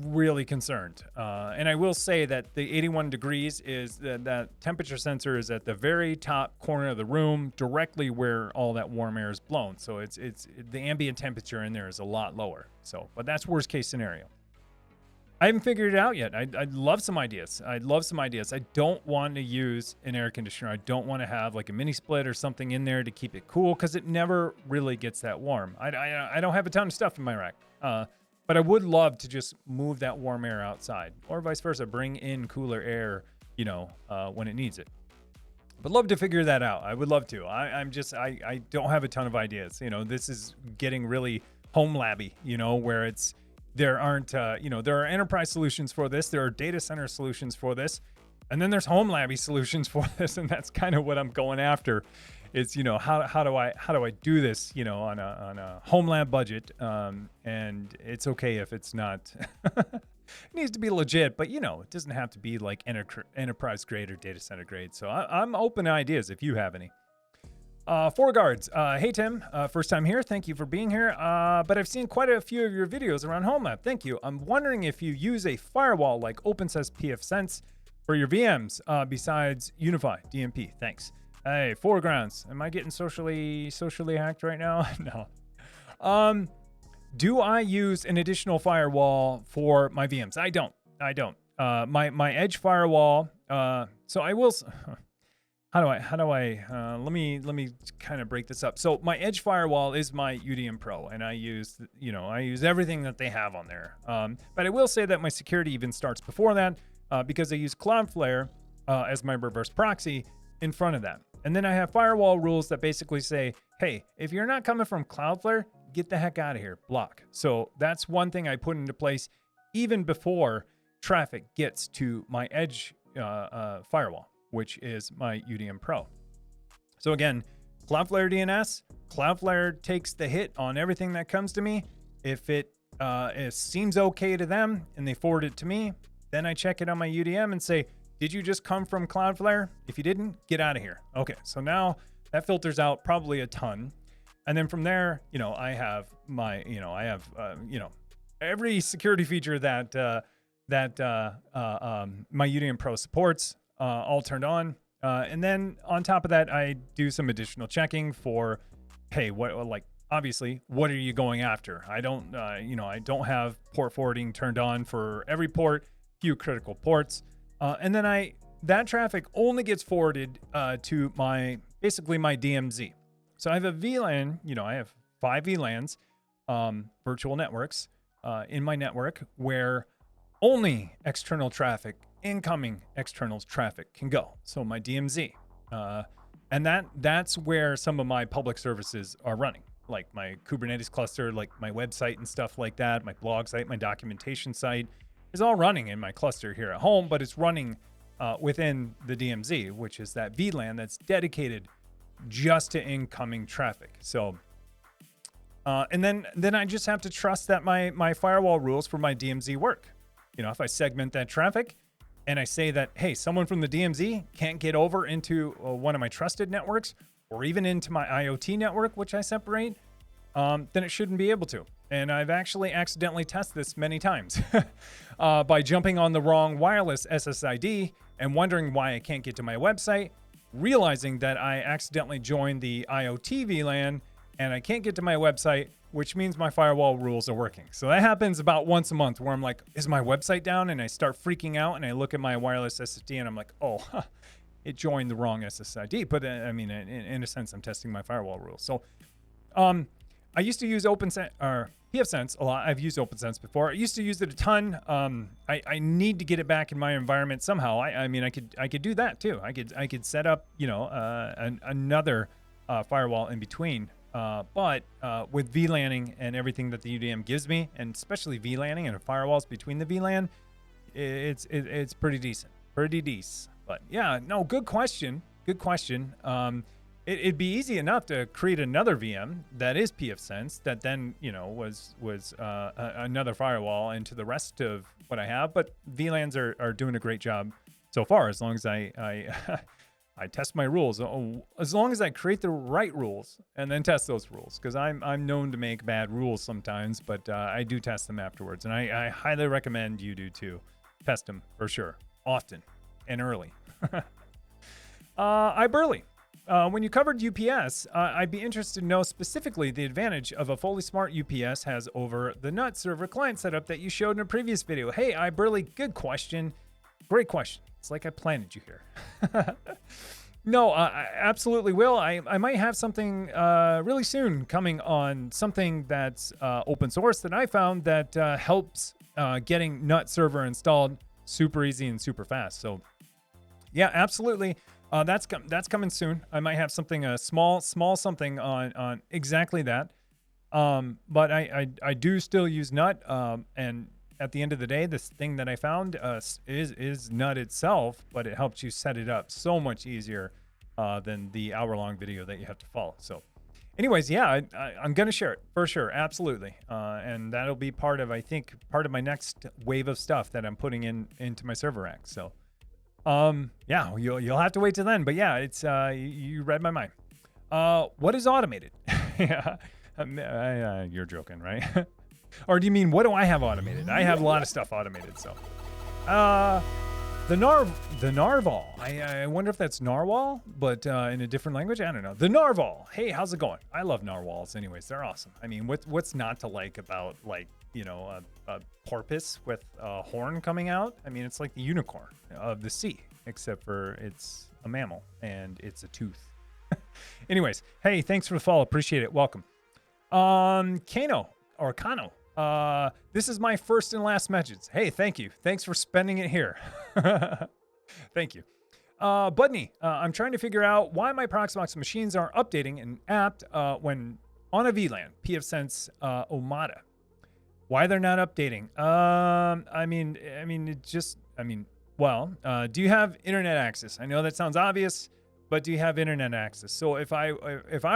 really concerned. And I will say that the 81 degrees is that temperature sensor is at the very top corner of the room, directly where all that warm air is blown. So it's the ambient temperature in there is a lot lower. So, but that's worst case scenario. I haven't figured it out yet. I'd love some ideas. I don't want to use an air conditioner. I don't want to have like a mini split or something in there to keep it cool because it never really gets that warm. I don't have a ton of stuff in my rack, but I would love to just move that warm air outside or vice versa. Bring in cooler air, when it needs it. But love to figure that out. I would love to. I don't have a ton of ideas. This is getting really home labby, where there aren't, there are enterprise solutions for this. There are data center solutions for this. And then there's home labby solutions for this. And that's kind of what I'm going after. It's, how do I do this, on a home lab budget? And it's okay if it's not, it needs to be legit, but it doesn't have to be like enterprise grade or data center grade. So I'm open to ideas if you have any. Four guards. Hey Tim, first time here. Thank you for being here. But I've seen quite a few of your videos around homelab. Thank you. I'm wondering if you use a firewall like OpenSense pfSense for your VMs besides Unify DMP. Thanks. Hey, foregrounds. Am I getting socially hacked right now? No. Do I use an additional firewall for my VMs? I don't. My edge firewall. So I will. How do I? Let me kind of break this up. So my edge firewall is my UDM Pro, and I use everything that they have on there. But I will say that my security even starts before that because I use Cloudflare as my reverse proxy in front of that. And then I have firewall rules that basically say, hey, if you're not coming from Cloudflare, get the heck out of here, block. So that's one thing I put into place even before traffic gets to my edge firewall, which is my UDM Pro. So again, Cloudflare DNS, Cloudflare takes the hit on everything that comes to me. If it seems okay to them and they forward it to me, then I check it on my UDM and say, did you just come from Cloudflare? If you didn't, get out of here. Okay, so now that filters out probably a ton. And then from there, I have my, every security feature that my UDM Pro supports, all turned on. And then on top of that, I do some additional checking for, hey, obviously, what are you going after? I don't have port forwarding turned on for every port, few critical ports. And then that traffic only gets forwarded to basically my DMZ. So I have a VLAN, I have 5 VLANs, virtual networks in my network where only external traffic, incoming external traffic can go. So my DMZ. And that's where some of my public services are running, like my Kubernetes cluster, like my website and stuff like that, my blog site, my documentation site is all running in my cluster here at home, but it's running within the DMZ, which is that VLAN that's dedicated just to incoming traffic. So, and then I just have to trust that my firewall rules for my DMZ work. If I segment that traffic and I say that, hey, someone from the DMZ can't get over into one of my trusted networks or even into my IoT network, which I separate, then it shouldn't be able to. And I've actually accidentally tested this many times by jumping on the wrong wireless SSID and wondering why I can't get to my website, realizing that I accidentally joined the IoT VLAN and I can't get to my website, which means my firewall rules are working. So that happens about once a month where I'm like, is my website down? And I start freaking out and I look at my wireless SSD and I'm like, oh, it joined the wrong SSID. But I mean, in a sense, I'm testing my firewall rules. So I used to use OpenSense or pfSense a lot. I've used OpenSense before. I used to use it a ton. I need to get it back in my environment somehow. I mean, I could do that too. I could set up, another firewall in between. But with VLANing and everything that the UDM gives me, and especially VLANing and firewalls between the VLAN, it's pretty decent. But yeah, no, good question. It'd be easy enough to create another VM that is pfSense that then, was another firewall into the rest of what I have. But VLANs are doing a great job so far, as long as I test my rules. As long as I create the right rules and then test those rules, because I'm known to make bad rules sometimes, but I do test them afterwards. And I highly recommend you do too. Test them for sure, often and early. Burley. When you covered UPS, I'd be interested to know specifically the advantage of a fully smart UPS has over the NUT server client setup that you showed in a previous video. Hey, Burley, good question. Great question. It's like I planted you here. No, I absolutely will. I might have something really soon coming on something that's open source that I found that helps getting NUT server installed super easy and super fast. So yeah, absolutely. That's coming soon. I might have something, a small something on exactly that. But I do still use Nut. And at the end of the day, this thing that I found is Nut itself, but it helps you set it up so much easier than the hour-long video that you have to follow. So, anyways, yeah, I'm gonna share it for sure, absolutely, and that'll be part of my next wave of stuff that I'm putting into my server rack. So, yeah, you'll have to wait till then. But yeah, it's you read my mind. What is automated? Yeah. You're joking, right? Or do you mean, what do I have automated? I have a lot of stuff automated. So, the narwhal. I wonder if that's narwhal, but in a different language. I don't know. The narwhal. Hey, how's it going? I love narwhals. Anyways, they're awesome. I mean, what's not to like about, like, you know, a porpoise with a horn coming out? I mean, it's like the unicorn of the sea, except for it's a mammal and it's a tooth. Anyways, hey, thanks for the follow. Appreciate it. Welcome. Kano. This is my first and last message. Hey, thank you. Thanks for spending it here. Thank you. Budney, I'm trying to figure out why my Proxmox machines aren't updating an app when on a VLAN, pfSense Omada. Why they're not updating? Do you have internet access? I know that sounds obvious, but do you have internet access? So if I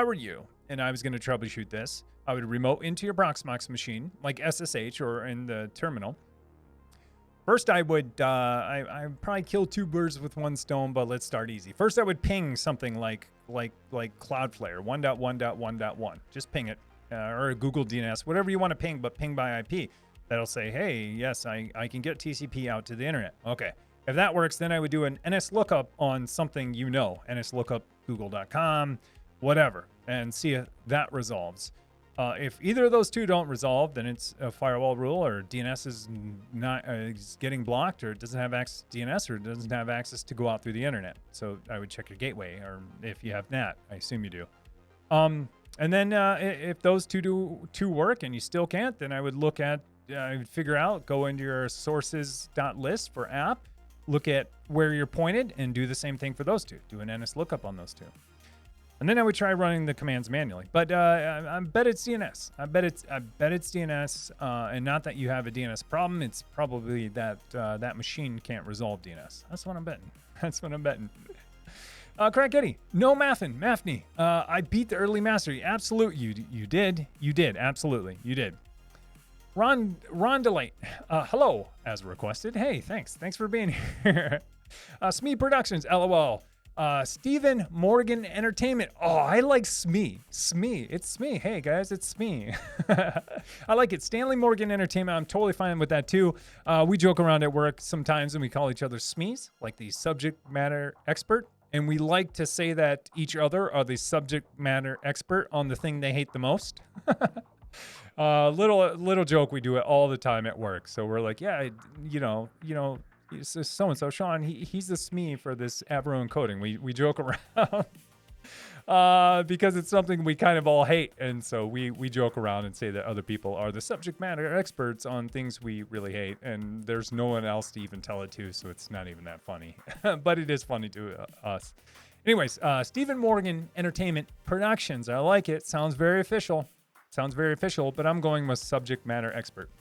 were you and I was going to troubleshoot this, I would remote into your Proxmox machine, like SSH or in the terminal. First, I would I'd probably kill two birds with one stone, but let's start easy. First, I would ping something like Cloudflare 1.1.1.1. Just ping it, or a Google DNS, whatever you want to ping, but ping by IP. That'll say, hey, yes, I can get TCP out to the internet. Okay. If that works, then I would do an NS lookup on something you know, NS lookup google.com, whatever, and see if that resolves. If either of those two don't resolve, then it's a firewall rule, or DNS is not is getting blocked, or it doesn't have access to DNS, or it doesn't have access to go out through the internet. So I would check your gateway, or if you have NAT, I assume you do. And then if those two work and you still can't, then I would look at, I would figure out, go into your sources.list for app, look at where you're pointed, and do the same thing for those two. Do an NS lookup on those two. And then I would try running the commands manually. But I bet it's DNS. I bet it's DNS, and not that you have a DNS problem. It's probably that that machine can't resolve DNS. That's what I'm betting. That's what I'm betting. Crack Eddie, no Mathny. I beat the early mastery. Absolute, you did. Absolutely, you did. Rondolite, hello, as requested. Hey, thanks for being here. Smee Productions, LOL. Stephen Morgan Entertainment. Oh, I like Smee. It's Smee. Hey guys, it's Smee. I like it. Stanley Morgan Entertainment. I'm totally fine with that too. We joke around at work sometimes and we call each other Smees, like the subject matter expert. And we like to say that each other are the subject matter expert on the thing they hate the most. Little joke. We do it all the time at work. So we're like, yeah, you know, so-and-so, Sean, he's the SME for this Avro encoding. We joke around because it's something we kind of all hate. And so we joke around and say that other people are the subject matter experts on things we really hate. And there's no one else to even tell it to, so it's not even that funny. But it is funny to us. Anyways, Stephen Morgan Entertainment Productions. I like it. Sounds very official, but I'm going with subject matter expert.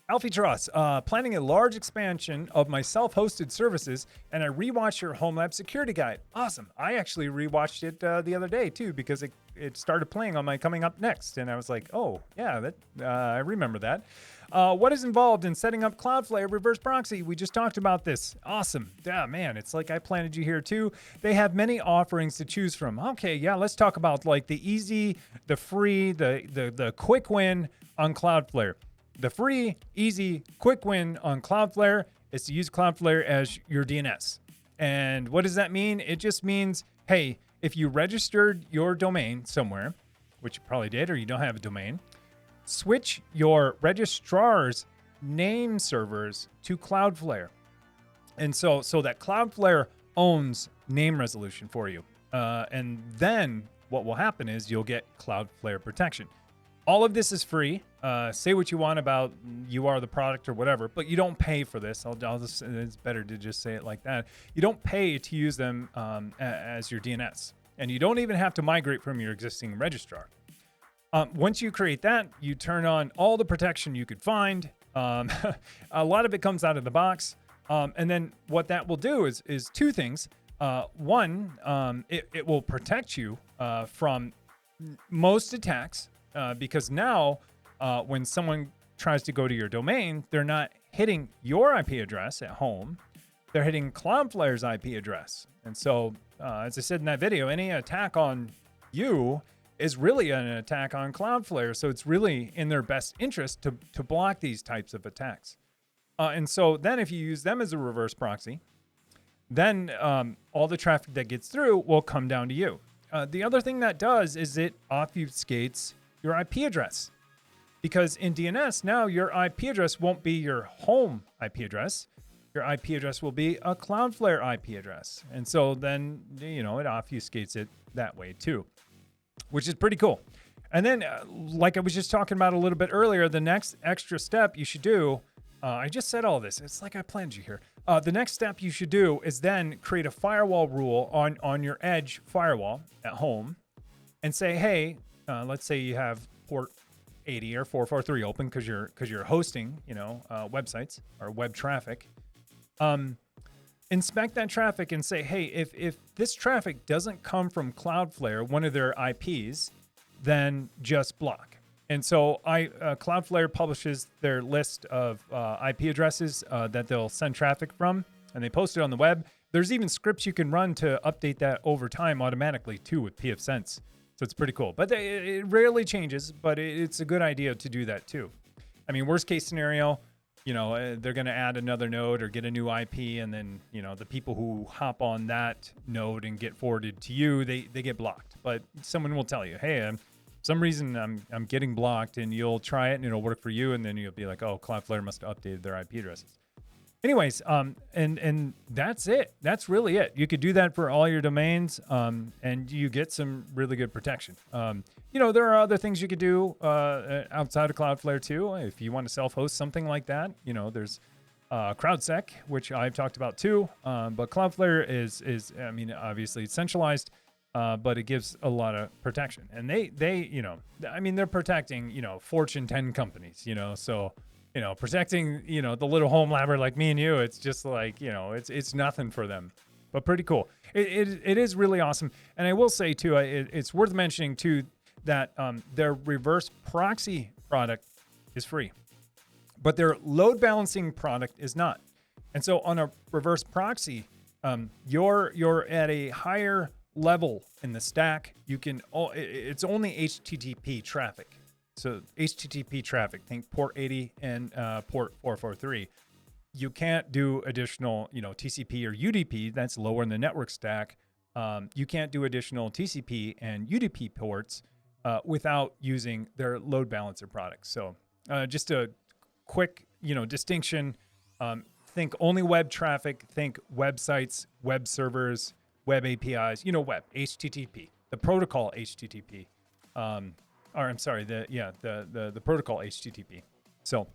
Alfie Truss, planning a large expansion of my self-hosted services, and I rewatched your homelab security guide. Awesome. I actually rewatched it the other day too, because it started playing on my coming up next, and I was like, oh yeah, I remember that. What is involved in setting up Cloudflare reverse proxy? We just talked about this. Awesome. Yeah, man, it's like I planted you here too. They have many offerings to choose from. Okay, yeah, let's talk about like the easy, the free, the quick win on Cloudflare. The free, easy, quick win on Cloudflare is to use Cloudflare as your DNS. And what does that mean? It just means, hey, if you registered your domain somewhere, which you probably did, or you don't have a domain, switch your registrar's name servers to Cloudflare. And so that Cloudflare owns name resolution for you. And then what will happen is you'll get Cloudflare protection. All of this is free. Say what you want about you are the product or whatever, but you don't pay for this. I'll just, it's better to just say it like that. You don't pay to use them as your DNS, and you don't even have to migrate from your existing registrar. Once you create that, you turn on all the protection you could find. A lot of it comes out of the box. And then what that will do is two things. One, it will protect you from most attacks. Because now when someone tries to go to your domain, they're not hitting your IP address at home. They're hitting Cloudflare's IP address. And so, as I said in that video, any attack on you is really an attack on Cloudflare. So it's really in their best interest to block these types of attacks. And so then if you use them as a reverse proxy, then all the traffic that gets through will come down to you. The other thing that does is it obfuscates your IP address, because in DNS now your IP address won't be your home IP address. Your IP address will be a Cloudflare IP address. And so then, it obfuscates it that way too, which is pretty cool. And then like I was just talking about a little bit earlier, the next extra step you should do, I just said all this. It's like I planned you here. The next step you should do is then create a firewall rule on your Edge firewall at home and say, hey, let's say you have port 80 or 443 open because you're hosting, websites or web traffic. Inspect that traffic and say, hey, if this traffic doesn't come from Cloudflare, one of their IPs, then just block. And so Cloudflare publishes their list of IP addresses that they'll send traffic from, and they post it on the web. There's even scripts you can run to update that over time automatically too with pfSense. So it's pretty cool, but it rarely changes, but it's a good idea to do that too. I mean, worst case scenario, they're going to add another node or get a new IP, and then, the people who hop on that node and get forwarded to you, they get blocked. But someone will tell you, hey, some reason I'm getting blocked, and you'll try it and it'll work for you, and then you'll be like, oh, Cloudflare must have updated their IP addresses. Anyways, and that's it. That's really it. You could do that for all your domains, and you get some really good protection. There are other things you could do outside of Cloudflare too. If you want to self-host something like that, there's CrowdSec, which I've talked about too. But Cloudflare is obviously it's centralized, but it gives a lot of protection. And they're protecting, Fortune 10 companies, so. Protecting, the little home labber like me and you, it's just like, it's nothing for them, but pretty cool. It is really awesome. And I will say too, it's worth mentioning too, that their reverse proxy product is free, but their load balancing product is not. And so on a reverse proxy, you're at a higher level in the stack. It's only HTTP traffic. So HTTP traffic, think port 80 and port 443. You can't do additional, TCP or UDP. That's lower in the network stack. You can't do additional TCP and UDP ports without using their load balancer products. So just a quick, distinction. Think only web traffic. Think websites, web servers, web APIs. Web HTTP, the protocol HTTP. The protocol HTTP. So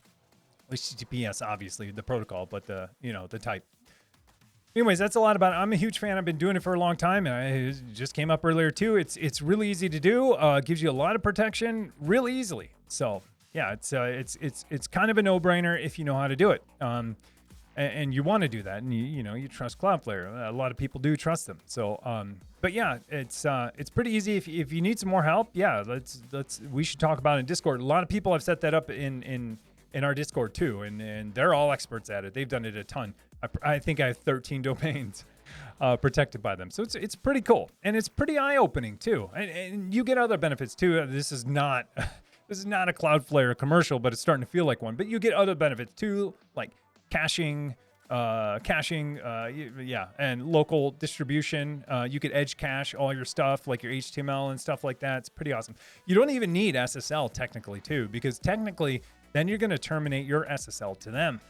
HTTPS, obviously the protocol, but the type. Anyways, that's a lot about it. I'm a huge fan. I've been doing it for a long time, and it just came up earlier too. It's really easy to do. Gives you a lot of protection really easily. So yeah, it's kind of a no-brainer if you know how to do it. And you want to do that, and you trust Cloudflare. A lot of people do trust them. So, but yeah, it's pretty easy. If you need some more help, yeah, we should talk about it in Discord. A lot of people have set that up in our Discord too, and they're all experts at it. They've done it a ton. I think I have 13 domains protected by them. So it's pretty cool, and it's pretty eye-opening too. And you get other benefits too. This is not a Cloudflare commercial, but it's starting to feel like one. But you get other benefits too, like caching, and local distribution. You could edge cache all your stuff, like your HTML and stuff like that. It's pretty awesome. You don't even need SSL technically too, because technically then you're going to terminate your SSL to them.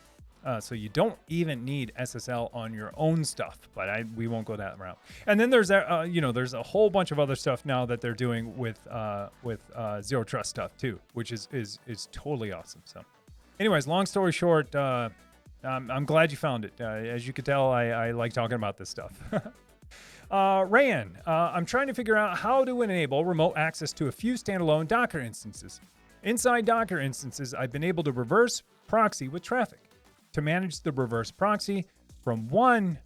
So you don't even need SSL on your own stuff, but we won't go that route. And then there's there's a whole bunch of other stuff now that they're doing with zero trust stuff too, which is totally awesome. So, anyways, long story short, I'm glad you found it. As you could tell, I like talking about this stuff. Rayan, I'm trying to figure out how to enable remote access to a few standalone Docker instances. Inside Docker instances, I've been able to reverse proxy with traffic. To manage the reverse proxy from one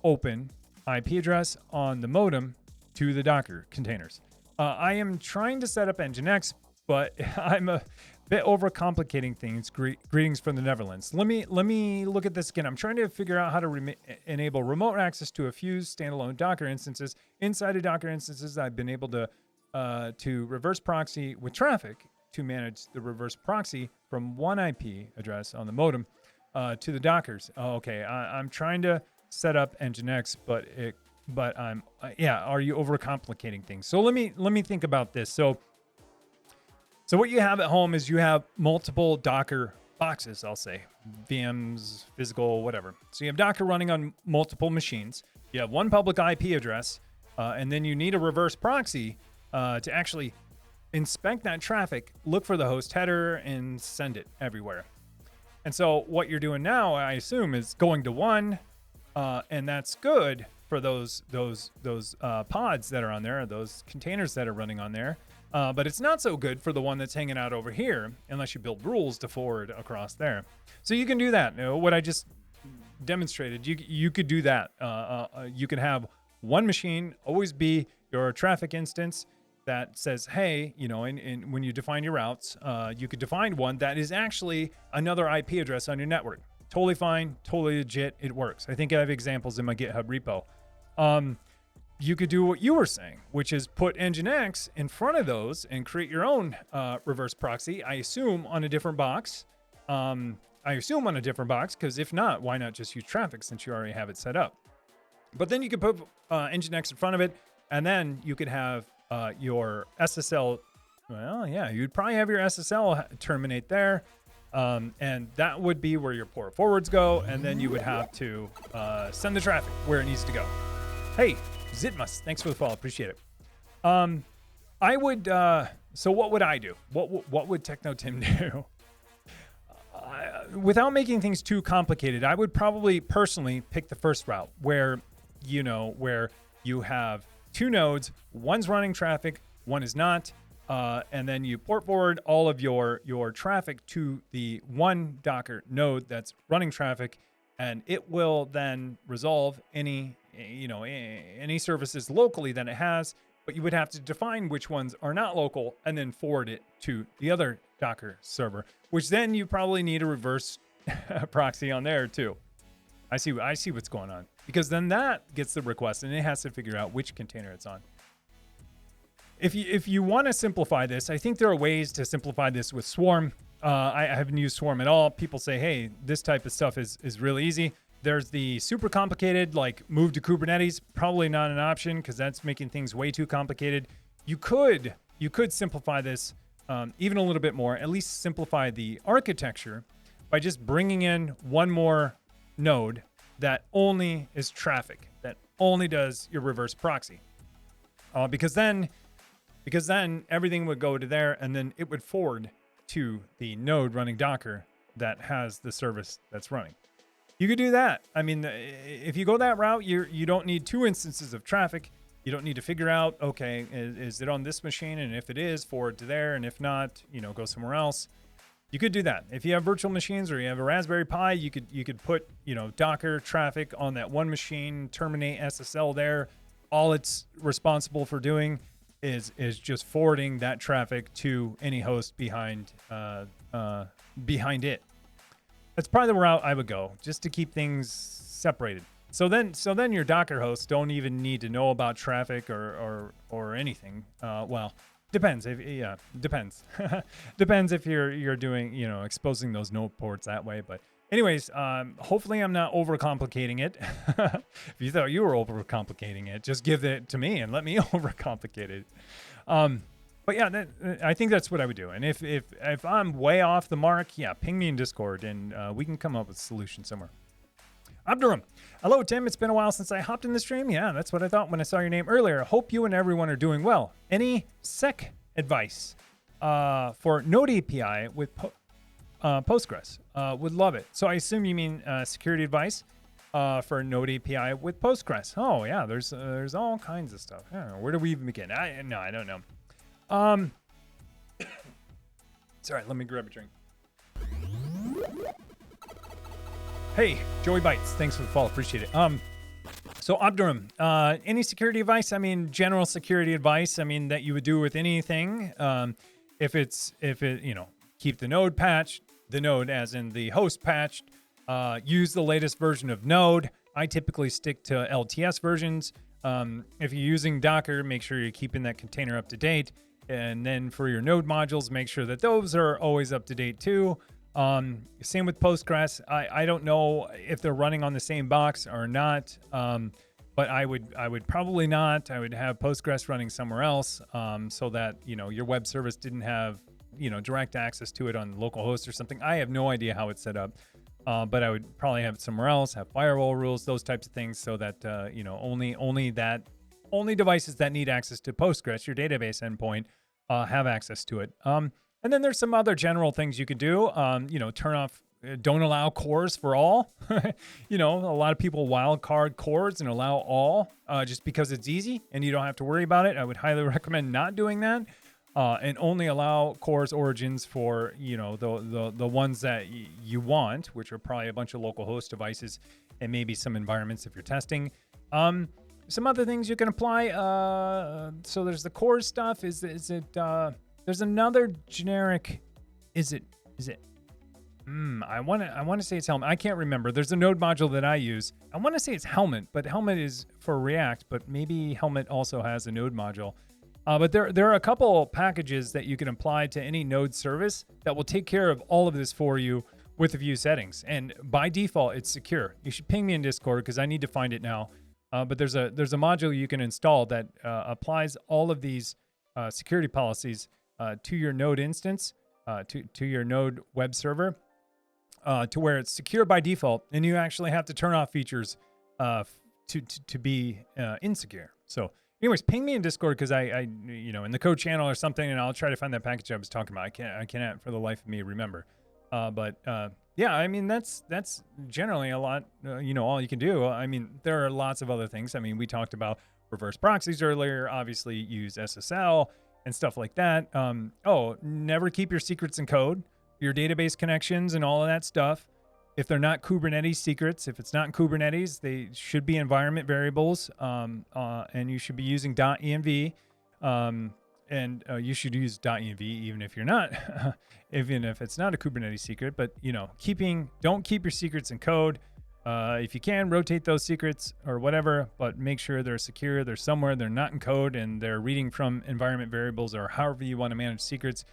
open IP address on the modem to the Docker containers. I am trying to set up Nginx, but I'm a bit overcomplicating things. Greetings from the Netherlands. Let me look at this again. I'm trying to figure out how to enable remote access to a few standalone Docker instances. Inside of Docker instances, I've been able to reverse proxy with traffic to manage the reverse proxy from one IP address on the modem to the Dockers. Okay, I'm trying to set up Nginx, but I'm are you overcomplicating things? So let me think about this. So what you have at home is you have multiple Docker boxes, I'll say, VMs, physical, whatever. So you have Docker running on multiple machines. You have one public IP address, and then you need a reverse proxy to actually inspect that traffic, look for the host header, and send it everywhere. And so what you're doing now, I assume, is going to one, and that's good for those pods that are on there, those containers that are running on there. But it's not so good for the one that's hanging out over here, unless you build rules to forward across there. So you can do that. What I just demonstrated, you could do that. You could have one machine always be your traffic instance that says, hey, and when you define your routes, you could define one that is actually another IP address on your network. Totally fine, totally legit, it works. I think I have examples in my GitHub repo. You could do what you were saying, which is put Nginx in front of those and create your own reverse proxy, I assume on a different box. Because if not, why not just use traffic since you already have it set up? But then you could put Nginx in front of it, and then you could have your SSL. Well, yeah, you'd probably have your SSL terminate there. And that would be where your port forwards go, and then you would have to send the traffic where it needs to go. Hey, Zitmus, thanks for the follow. Appreciate it. I would. So what would I do? What would Techno Tim do? Without making things too complicated, I would probably personally pick the first route where you have two nodes, one's running traffic, one is not, and then you port forward all of your traffic to the one Docker node that's running traffic, and it will then resolve any services locally that it has, but you would have to define which ones are not local and then forward it to the other Docker server, which then you probably need a reverse proxy on there too. I see what's going on, because then that gets the request and it has to figure out which container it's on. If you want to simplify this, I think there are ways to simplify this with Swarm. I haven't used Swarm at all. People say, hey, this type of stuff is really easy. There's the super complicated, like move to Kubernetes, probably not an option because that's making things way too complicated. You could simplify this even a little bit more, at least simplify the architecture by just bringing in one more node that only is traffic, that only does your reverse proxy. Because then everything would go to there, and then it would forward to the node running Docker that has the service that's running. You could do that. I mean, if you go that route, you don't need two instances of traffic. You don't need to figure out, okay, is it on this machine? And if it is, forward to there. And if not, go somewhere else. You could do that. If you have virtual machines or you have a Raspberry Pi, you could put, Docker traffic on that one machine, terminate SSL there. All it's responsible for doing is just forwarding that traffic to any host behind it. That's probably the route I would go, just to keep things separated. So then your Docker hosts don't even need to know about traffic or anything. Well, depends. Depends. Depends if you're doing, exposing those node ports that way. But anyways, hopefully I'm not overcomplicating it. If you thought you were overcomplicating it, just give it to me and let me overcomplicate it. But But yeah, I think that's what I would do. And if I'm way off the mark, yeah, ping me in Discord and we can come up with a solution somewhere. Abdurum. Hello, Tim. It's been a while since I hopped in the stream. Yeah, that's what I thought when I saw your name earlier. Hope you and everyone are doing well. Any sec advice for Node API with Postgres? Would love it. So I assume you mean security advice for Node API with Postgres. Oh yeah, there's all kinds of stuff. Where do we even begin? I don't know. Sorry, let me grab a drink. Hey, Joey Bites. Thanks for the follow. Appreciate it. So Abdurum, any security advice? I mean, general security advice. I mean, that you would do with anything. If it, keep the node patched, the node as in the host patched, use the latest version of Node. I typically stick to LTS versions. If you're using Docker, make sure you're keeping that container up to date. And then for your node modules, make sure that those are always up to date too. Same with Postgres. I don't know if they're running on the same box or not, but I would probably not. I would have Postgres running somewhere else, so that your web service didn't have direct access to it on localhost or something. I have no idea how it's set up, but I would probably have it somewhere else. Have firewall rules, those types of things, so that only devices that need access to Postgres, your database endpoint, have access to it. And then there's some other general things you could do. Turn off, don't allow cores for all. A lot of people wildcard cores and allow all just because it's easy and you don't have to worry about it. I would highly recommend not doing that and only allow cores origins for, the ones that you want, which are probably a bunch of local host devices and maybe some environments if you're testing. Some other things you can apply. So there's the core stuff. Is it? There's another generic. Is it? I want to say it's Helmet. I can't remember. There's a node module that I use. I want to say it's Helmet, but Helmet is for React. But maybe Helmet also has a node module. But there are a couple packages that you can apply to any node service that will take care of all of this for you with a few settings. And by default, it's secure. You should ping me in Discord because I need to find it now. But there's a module you can install that applies all of these security policies to your node instance, to your node web server, to where it's secure by default, and you actually have to turn off features to be insecure. So, anyways, ping me in Discord because I in the code channel or something, and I'll try to find that package I was talking about. I can't for the life of me remember. Yeah, I mean, that's generally a lot, all you can do. I mean, there are lots of other things. I mean, we talked about reverse proxies earlier, obviously use SSL and stuff like that. Never keep your secrets in code, your database connections and all of that stuff. If they're not Kubernetes secrets, if it's not in Kubernetes, they should be environment variables, and you should be using .env. And you should use .env even if you're not, even if it's not a Kubernetes secret. But don't keep your secrets in code. If you can, rotate those secrets or whatever, but make sure they're secure. They're somewhere. They're not in code, and they're reading from environment variables or however you want to manage secrets.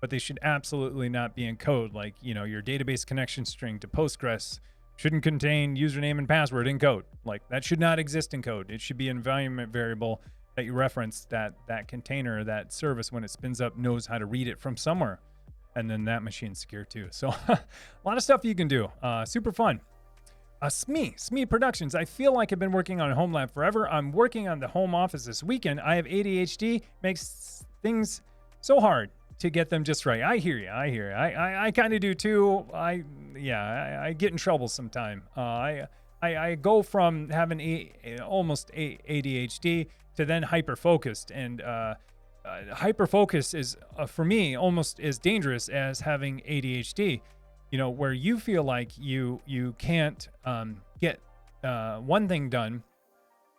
But they should absolutely not be in code. Like your database connection string to Postgres shouldn't contain username and password in code. Like that should not exist in code. It should be an environment variable that you reference, that container, that service, when it spins up, knows how to read it from somewhere. And then that machine's secure too. So a lot of stuff you can do. Super fun. SME Productions. I feel like I've been working on homelab forever. I'm working on the home office this weekend. I have ADHD. Makes things so hard to get them just right. I hear you. I kind of do too. I get in trouble sometime. I go from having almost ADHD to then hyper-focused, and hyper-focus is for me almost as dangerous as having ADHD, where you feel like you can't get one thing done.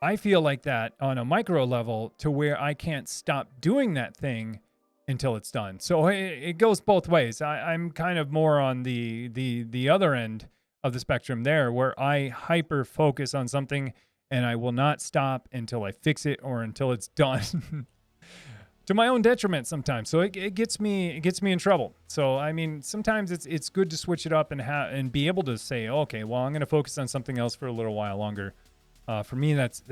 I feel like that on a micro level to where I can't stop doing that thing until it's done. So it goes both ways. I'm kind of more on the other end of the spectrum there, where I hyper-focus on something and I will not stop until I fix it or until it's done. To my own detriment sometimes. So it gets me in trouble. So I mean, sometimes it's good to switch it up and be able to say, okay, well, I'm going to focus on something else for a little while longer. For me, that's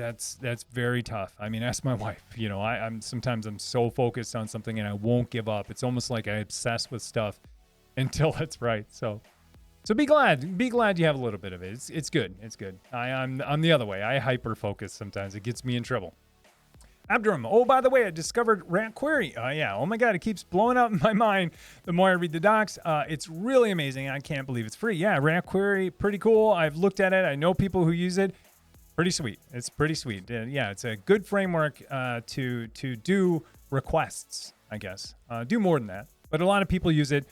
very tough. I mean, ask my wife. You know, I'm sometimes I'm so focused on something and I won't give up. It's almost like I obsess with stuff until it's right. So be glad you have a little bit of it. It's good. It's good. I'm the other way. I hyper focus sometimes. It gets me in trouble. Abdurham. Oh, by the way, I discovered Rant Query. Yeah. Oh my God, it keeps blowing up in my mind the more I read the docs. It's really amazing. I can't believe it's free. Yeah, Rant Query, pretty cool. I've looked at it. I know people who use it. Pretty sweet. It's pretty sweet. Yeah, it's a good framework to do requests, I guess. Do more than that. But a lot of people use it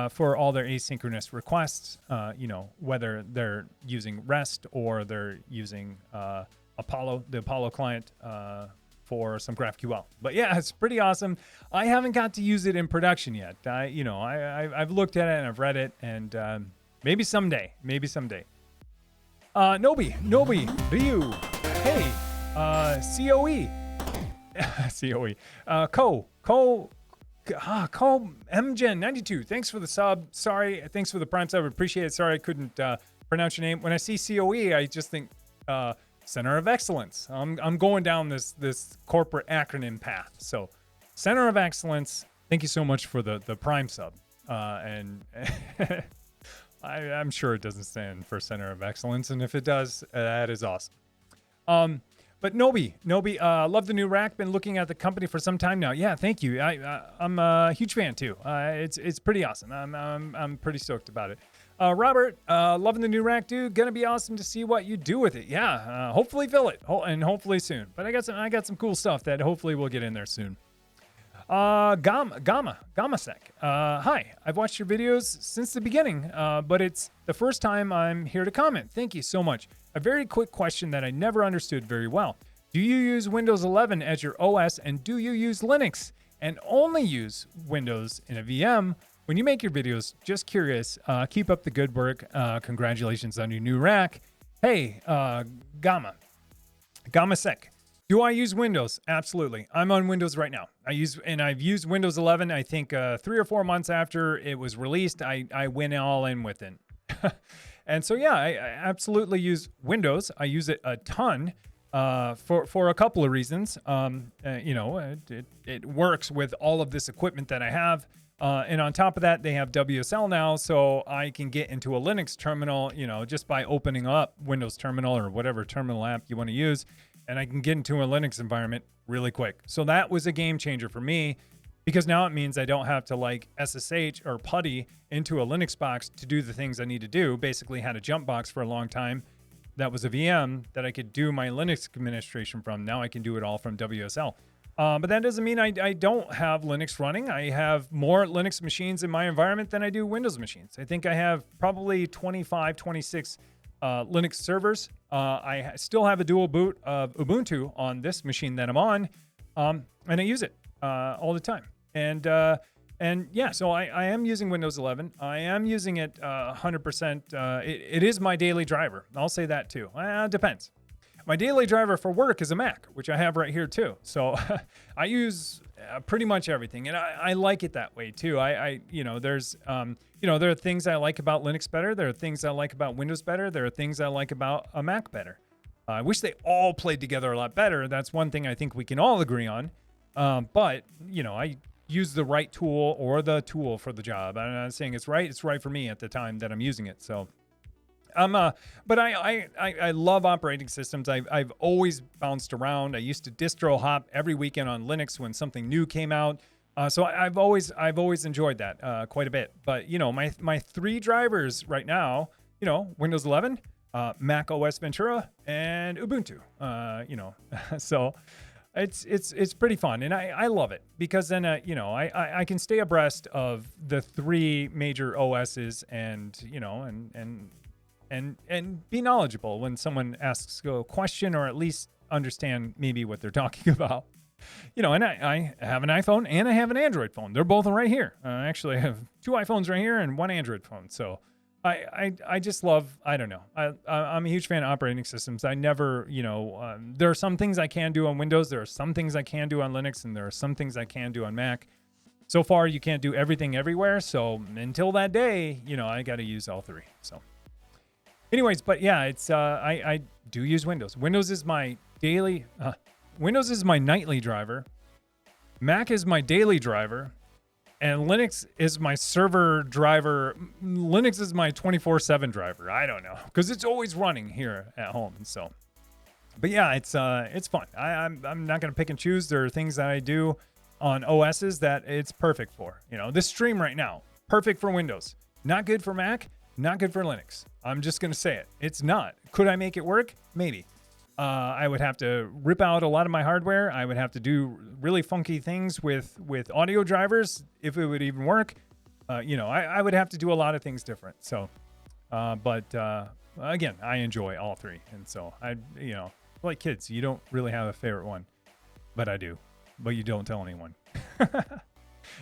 for all their asynchronous requests, you know, whether they're using REST or they're using the Apollo client for some GraphQL. But yeah, it's pretty awesome. I haven't got to use it in production yet. I've looked at it and I've read it, and maybe someday. Nobi, Ryu, hey, COE, COE, Co MGen 92. Thanks for the sub. Sorry, thanks for the prime sub. Appreciate it. Sorry I couldn't pronounce your name. When I see COE, I just think Center of Excellence. I'm going down this corporate acronym path. So, Center of Excellence. Thank you so much for the prime sub. And I'm sure it doesn't stand for Center of Excellence, and if it does, that is awesome. But Nobi, love the new rack. Been looking at the company for some time now. Yeah, thank you. I'm a huge fan too. It's pretty awesome. I'm pretty stoked about it. Robert, loving the new rack, dude. Gonna be awesome to see what you do with it. Yeah, hopefully fill it, and hopefully soon. But I got some cool stuff that hopefully we'll get in there soon. Gamasec. Hi, I've watched your videos since the beginning, but it's the first time I'm here to comment. Thank you so much. A very quick question that I never understood very well. Do you use Windows 11 as your OS, and do you use Linux and only use Windows in a VM when you make your videos? Just curious. Keep up the good work. Congratulations on your new rack. Hey, Gamasec. Do I use Windows? Absolutely. I'm on Windows right now. I've used Windows 11. I think 3 or 4 months after it was released, I went all in with it. And so yeah, I absolutely use Windows. I use it a ton for a couple of reasons. It works with all of this equipment that I have. And on top of that, they have WSL now, so I can get into a Linux terminal, just by opening up Windows Terminal or whatever terminal app you want to use. And I can get into a Linux environment really quick. So that was a game changer for me, because now it means I don't have to SSH or PuTTY into a Linux box to do the things I need to do. Basically had a jump box for a long time. That was a VM that I could do my Linux administration from. Now I can do it all from WSL. But that doesn't mean I don't have Linux running. I have more Linux machines in my environment than I do Windows machines. I think I have probably 25, 26 Linux servers. I still have a dual boot of Ubuntu on this machine that I'm on, and I use it all the time. And yeah, so I am using Windows 11. I am using it 100%. It is my daily driver. I'll say that too. Depends. My daily driver for work is a Mac, which I have right here too. So I use pretty much everything, and I like it that way too. There's there are things I like about Linux better. There are things I like about Windows better. There are things I like about a Mac better. I wish they all played together a lot better. That's one thing I think we can all agree on. But I use the right tool or the tool for the job. I'm not saying it's right. It's right for me at the time that I'm using it. So. But I love operating systems. I've always bounced around. I used to distro hop every weekend on Linux when something new came out. So I've always enjoyed that quite a bit. But my 3 drivers right now, Windows 11, Mac OS Ventura, and Ubuntu. So it's pretty fun, and I love it, because then I can stay abreast of the 3 major OSs, and and be knowledgeable when someone asks a question, or at least understand maybe what they're talking about. And I have an iPhone and I have an Android phone. They're both right here. Actually, I have 2 iPhones right here and 1 Android phone. So I just love, I don't know. I'm a huge fan of operating systems. I never, there are some things I can do on Windows. There are some things I can do on Linux, and there are some things I can do on Mac. So far, you can't do everything everywhere. So until that day, I got to use all 3. So. Anyways, but yeah, it's I do use Windows. Windows is my daily. Windows is my nightly driver. Mac is my daily driver. And Linux is my server driver. Linux is my 24/7 driver. I don't know, because it's always running here at home. So, but yeah, it's fun. I'm not gonna pick and choose. There are things that I do on OSs that it's perfect for. You know, this stream right now, perfect for Windows. Not good for Mac. Not good for Linux. I'm just gonna say it. It's not. Could I make it work? Maybe. I would have to rip out a lot of my hardware. I would have to do really funky things with audio drivers if it would even work. You know, I would have to do a lot of things different. So, but again, I enjoy all three. And so you know, like kids, you don't really have a favorite one, but I do. But you don't tell anyone.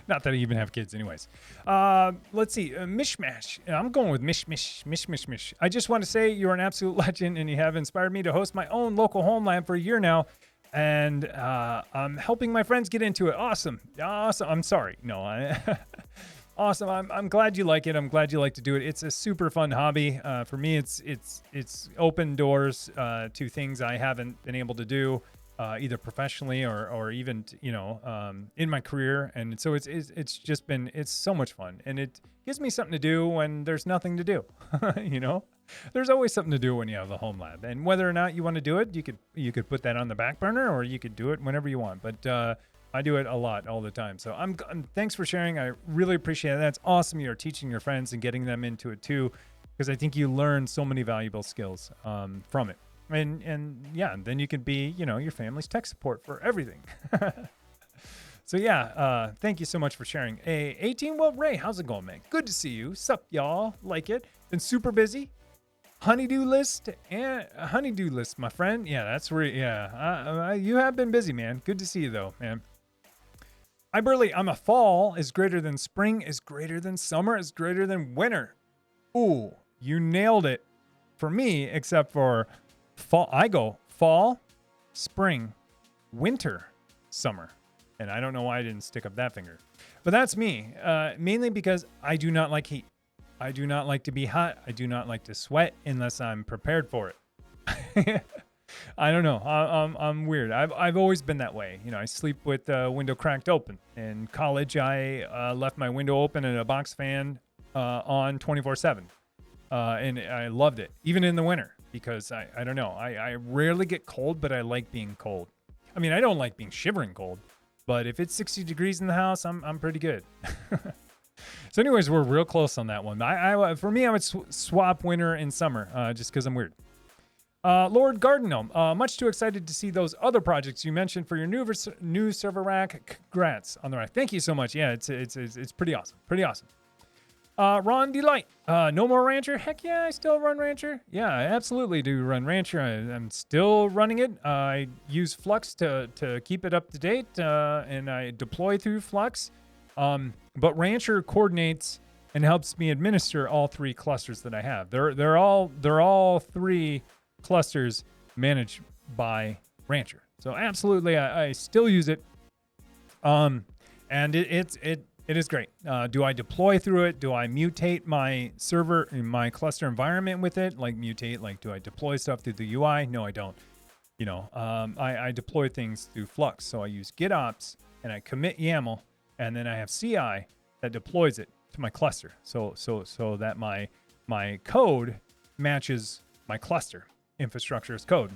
Not that I even have kids anyways. Let's see. Mishmash. I'm going with Mish. I just want to say you're an absolute legend and you have inspired me to host my own local homelab for a year now. And I'm helping my friends get into it. Awesome. I'm sorry. No, awesome. I'm glad you like it. I'm glad you like to do it. It's a super fun hobby. For me, it's open doors to things I haven't been able to do. Either professionally or even, you know, in my career. And so it's just been, it's so much fun. And it gives me something to do when there's nothing to do, you know? There's always something to do when you have a home lab. And whether or not you want to do it, you could put that on the back burner or you could do it whenever you want. But I do it a lot all the time. So thanks for sharing. I really appreciate it. That's awesome. You're teaching your friends and getting them into it too, because I think you learn so many valuable skills from it. And yeah, then you can be, you know, your family's tech support for everything. So yeah, thank you so much for sharing. 18, well, Ray, how's it going, man? Good to see you. Sup, y'all? Like it? Been super busy. Honeydew list, my friend. Yeah, that's where. Yeah, you have been busy, man. Good to see you though, man. I'm a fall is greater than spring, is greater than summer, is greater than winter. Ooh, you nailed it for me, except for fall. I go fall, spring, winter, summer. And I don't know why I didn't stick up that finger. But that's me, mainly because I do not like heat. I do not like to be hot. I do not like to sweat unless I'm prepared for it. I don't know. I'm weird. I've always been that way. You know, I sleep with the window cracked open. In college, I left my window open and a box fan on 24/7. And I loved it, even in the winter, because I don't know. I rarely get cold, but I like being cold. I mean, I don't like being shivering cold, but if it's 60 degrees in the house, I'm pretty good. So anyways, we're real close on that one. For me, I would swap winter and summer just because I'm weird. Lord Gardenome, much too excited to see those other projects you mentioned for your new server rack. Congrats on the rack. Thank you so much. Yeah, it's pretty awesome. Pretty awesome. Ron Delight, no more Rancher? Heck yeah, I still run Rancher. Yeah, I absolutely do run Rancher. I'm still running it. I use Flux to keep it up to date, and I deploy through Flux. But Rancher coordinates and helps me administer all three clusters that I have. They're all three clusters managed by Rancher. So absolutely, I still use it. And it is great. Do I deploy through it? Do I mutate my server in my cluster environment with it? Like mutate, like do I deploy stuff through the UI? No, I don't. You know, I deploy things through Flux. So I use GitOps and I commit YAML, and then I have CI that deploys it to my cluster. So that my code matches my cluster infrastructure as code.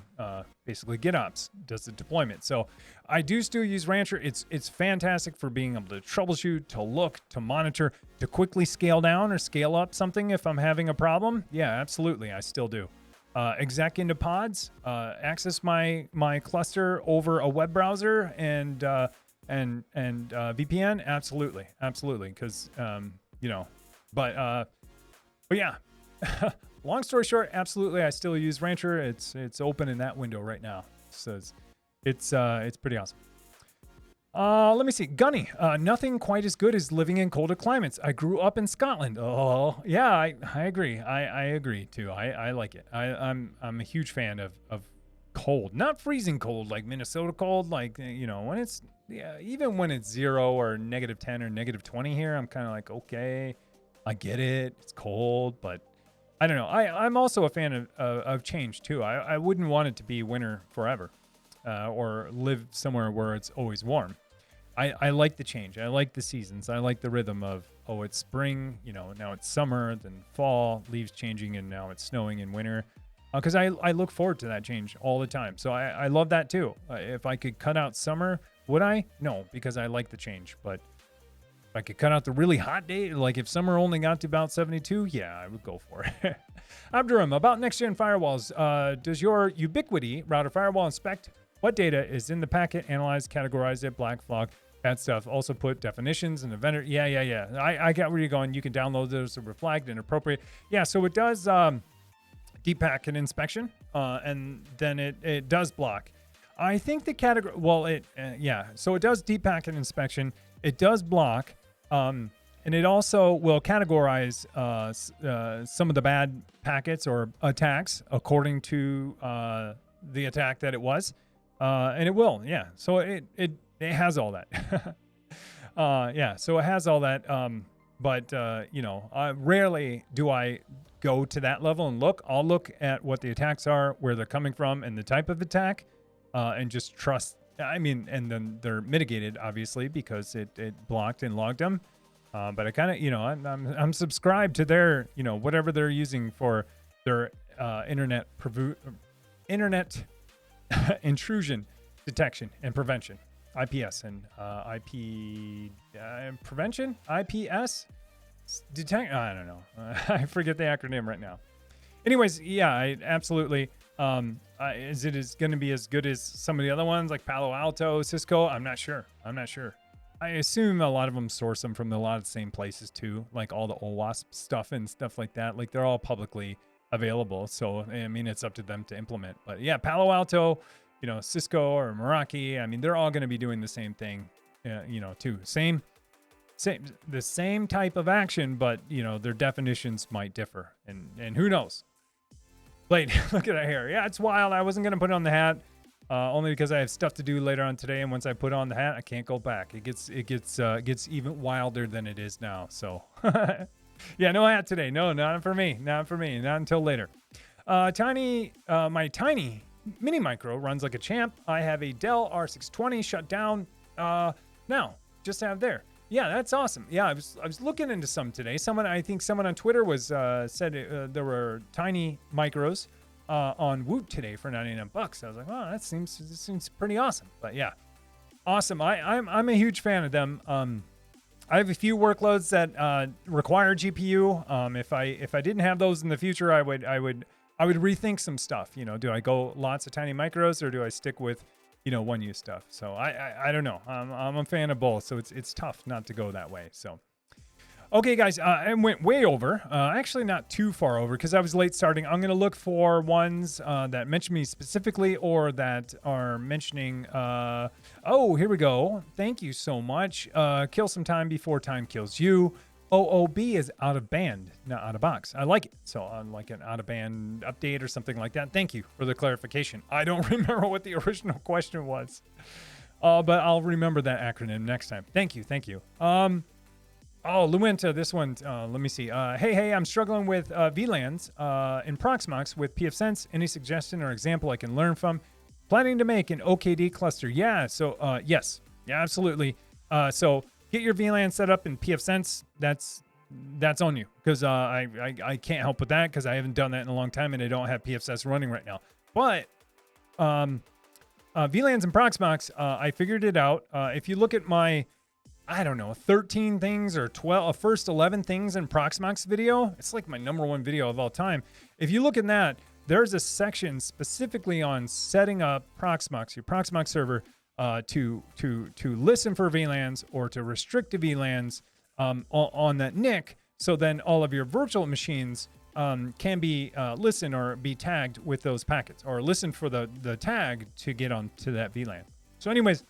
Basically GitOps does the deployment. So I do still use Rancher. It's fantastic for being able to troubleshoot, to look, to monitor, to quickly scale down or scale up something if I'm having a problem. Yeah, absolutely. I still do. Exec into pods, access my cluster over a web browser and VPN. Absolutely. Cause you know, but yeah, long story short, absolutely. I still use Rancher. It's open in that window right now. So it's pretty awesome. Let me see. Gunny, nothing quite as good as living in colder climates. I grew up in Scotland. Oh, yeah, I agree. I agree too. I like it. I'm a huge fan of cold, not freezing cold like Minnesota cold. Like, you know, when it's, yeah, even when it's 0 or -10 or -20 here, I'm kind of like, okay, I get it. It's cold, but I don't know. I'm also a fan of change too. I wouldn't want it to be winter forever, or live somewhere where it's always warm. I like the change. I like the seasons. I like the rhythm of, oh, it's spring, now it's summer, then fall, leaves changing, and now it's snowing in winter. Because I look forward to that change all the time. So I love that too. If I could cut out summer, would I? No, because I like the change. But if I could cut out the really hot day, like if summer only got to about 72, yeah, I would go for it. Abdurum, about next-gen firewalls, does your Ubiquiti router firewall inspect what data is in the packet, analyze, categorize it, black flag, that stuff? Also put definitions in the vendor. Yeah. I got where you're going. You can download those that were flagged inappropriate. Yeah, so it does deep packet inspection, and then it does block. I think the category, so it does deep packet inspection. It does block, and it also will categorize some of the bad packets or attacks according to the attack that it was, and it will, yeah. So it has all that. So it has all that. But rarely do I go to that level and look. I'll look at what the attacks are, where they're coming from, and the type of attack, and just trust. And then they're mitigated, obviously, because it blocked and logged them. But I kind of, I'm subscribed to their, whatever they're using for their internet intrusion detection and prevention. IPS and IP prevention? IPS? Detect? I don't know. I forget the acronym right now. Anyways, yeah, I absolutely. Is it going to be as good as some of the other ones like Palo Alto, Cisco? I'm not sure. I assume a lot of them source them from a lot of the same places too, like all the OWASP stuff and stuff like that. Like they're all publicly available. So, it's up to them to implement. But yeah, Palo Alto, Cisco or Meraki, they're all going to be doing the same thing, too. The same type of action, but, their definitions might differ. And who knows? Blade, look at that hair. Yeah, it's wild. I wasn't going to put it on the hat, only because I have stuff to do later on today. And once I put on the hat, I can't go back. It gets even wilder than it is now. So, yeah, no hat today. No, not for me. Not until later. My tiny Mini Micro runs like a champ. I have a Dell R620 shut down now. Just have there. Yeah, that's awesome. Yeah, I was looking into some today. I think someone on Twitter was said there were tiny micros on Woot today for $99. I was like, oh, this seems pretty awesome. But yeah, awesome. I'm a huge fan of them. I have a few workloads that require GPU. If I didn't have those in the future, I would rethink some stuff. Do I go lots of tiny micros or do I stick with, one use stuff? So I don't know. I'm a fan of both. So it's tough not to go that way. So, okay, guys, I went way over. Actually, not too far over because I was late starting. I'm going to look for ones that mention me specifically or that are mentioning. Here we go. Thank you so much. Kill some time before time kills you. OOB is out of band, not out of box. I like it. So on like an out of band update or something like that. Thank you for the clarification. I don't remember what the original question was, but I'll remember that acronym next time. Thank you. Luenta, this one, let me see. Hey, I'm struggling with VLANs in Proxmox with pfSense. Any suggestion or example I can learn from? Planning to make an OKD cluster. Yeah, so yes. Yeah, absolutely. So get your VLAN set up in pfSense. That's on you because I can't help with that because I haven't done that in a long time and I don't have pfSense running right now. But VLANs in Proxmox, I figured it out. If you look at my, 13 things or 12, first 11 things in Proxmox video, it's like my #1 video of all time. If you look at that, there's a section specifically on setting up Proxmox, your Proxmox server, to listen for VLANs or to restrict the VLANs on that NIC, so then all of your virtual machines can be listen or be tagged with those packets, or listen for the tag to get onto that VLAN. So anyways,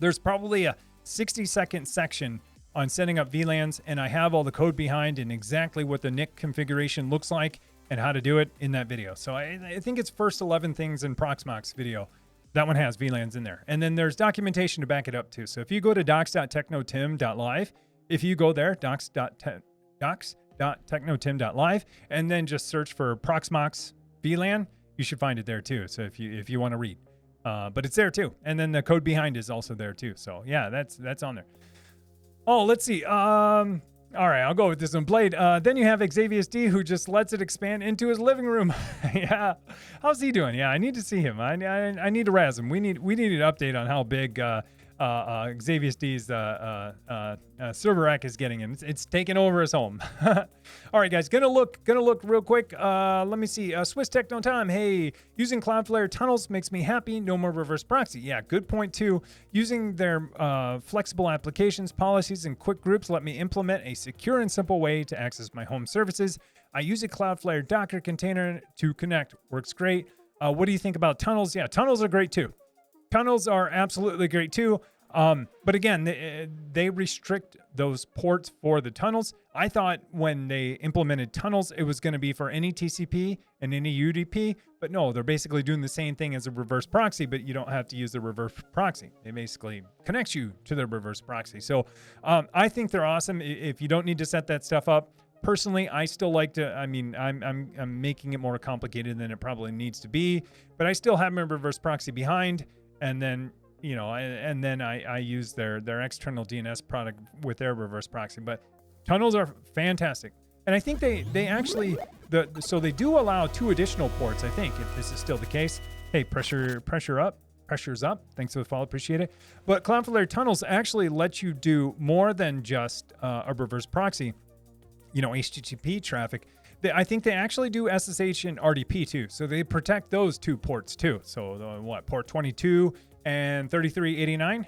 there's probably a 60-second section on setting up VLANs, and I have all the code behind and exactly what the NIC configuration looks like and how to do it in that video. So I think it's first 11 things in Proxmox video. That one has VLANs in there. And then there's documentation to back it up too. So if you go to docs.technotim.live, if you go there, docs.technotim.live, www.technotim.live, and then just search for Proxmox VLAN. You should find it there too. So if you want to read, but it's there too, and then the code behind is also there too. So yeah, that's on there. Oh, let's see. All right, I'll go with this one. Blade. Then you have Xavier D, who just lets it expand into his living room. Yeah, how's he doing? Yeah, I need to see him. I need to razz him. We need an update on how big Xavier D's server rack is getting, and it's taking over his home. All right, guys, gonna look real quick. Let me see. Swiss Techno Time. Hey, using Cloudflare tunnels makes me happy. No more reverse proxy. Yeah, good point too. Using their flexible applications, policies, and quick groups let me implement a secure and simple way to access my home services. I use a Cloudflare Docker container to connect. Works great. What do you think about tunnels? Yeah, tunnels are great too. Tunnels are absolutely great too. But again, they restrict those ports for the tunnels. I thought when they implemented tunnels, it was going to be for any TCP and any UDP, but no, they're basically doing the same thing as a reverse proxy, but you don't have to use the reverse proxy. It basically connects you to the reverse proxy. So I think they're awesome. If you don't need to set that stuff up, personally, I still like to. I mean, I'm making it more complicated than it probably needs to be, but I still have my reverse proxy behind. And then, I use their external DNS product with their reverse proxy. But tunnels are fantastic. And I think they actually, so they do allow 2 additional ports, I think, if this is still the case. Hey, pressure's up. Thanks for the follow, appreciate it. But Cloudflare tunnels actually let you do more than just a reverse proxy, HTTP traffic. I think they actually do SSH and RDP too. So they protect those 2 ports too. So port 22 and 3389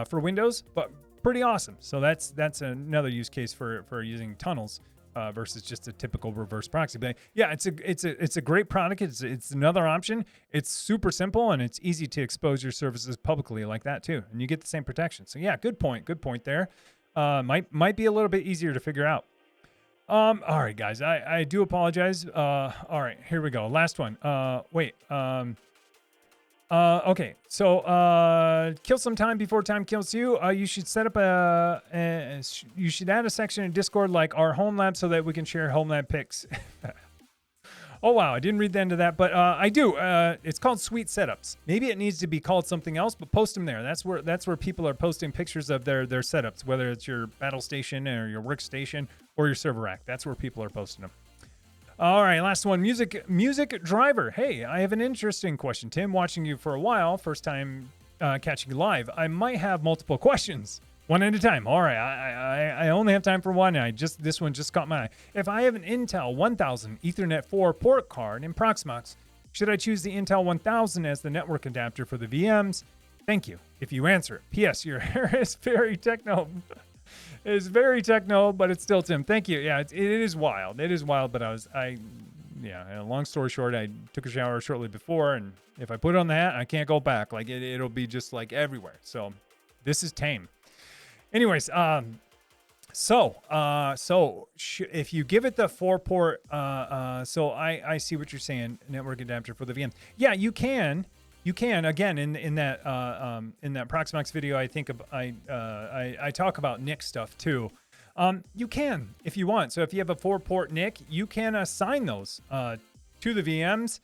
for Windows, but pretty awesome. So that's another use case for using tunnels versus just a typical reverse proxy. But yeah, it's a great product. It's another option. It's super simple and it's easy to expose your services publicly like that too, and you get the same protection. So yeah, good point there. Might be a little bit easier to figure out. All right, guys, I do apologize. All right, here we go. Last one. Okay. So, kill some time before time kills you. You should set up you should add a section in Discord like our homelab so that we can share homelab pics. Oh, wow. I didn't read the end of that, but I do. It's called Sweet Setups. Maybe it needs to be called something else, but post them there. That's where people are posting pictures of their setups, whether it's your battle station or your workstation or your server rack. That's where people are posting them. All right, last one. Music driver. Hey, I have an interesting question, Tim. Watching you for a while, first time catching you live. I might have multiple questions. One at a time. All right, I only have time for one. This one just caught my eye. If I have an Intel 1000 Ethernet 4 port card in Proxmox, should I choose the Intel 1000 as the network adapter for the VMs? Thank you. If you answer it. P.S. Your hair is very techno. It's very techno, but it's still Tim. Thank you. Yeah, it is wild. It is wild, but long story short, I took a shower shortly before, and if I put it on the hat, I can't go back. Like it'll be just like everywhere. So this is tame. Anyways, if you give it the 4-port, so I see what you're saying, network adapter for the VM. Yeah, you can again in that Proxmox video. I think I talk about NIC stuff too. You can if you want. So if you have a 4-port NIC, you can assign those to the VMs.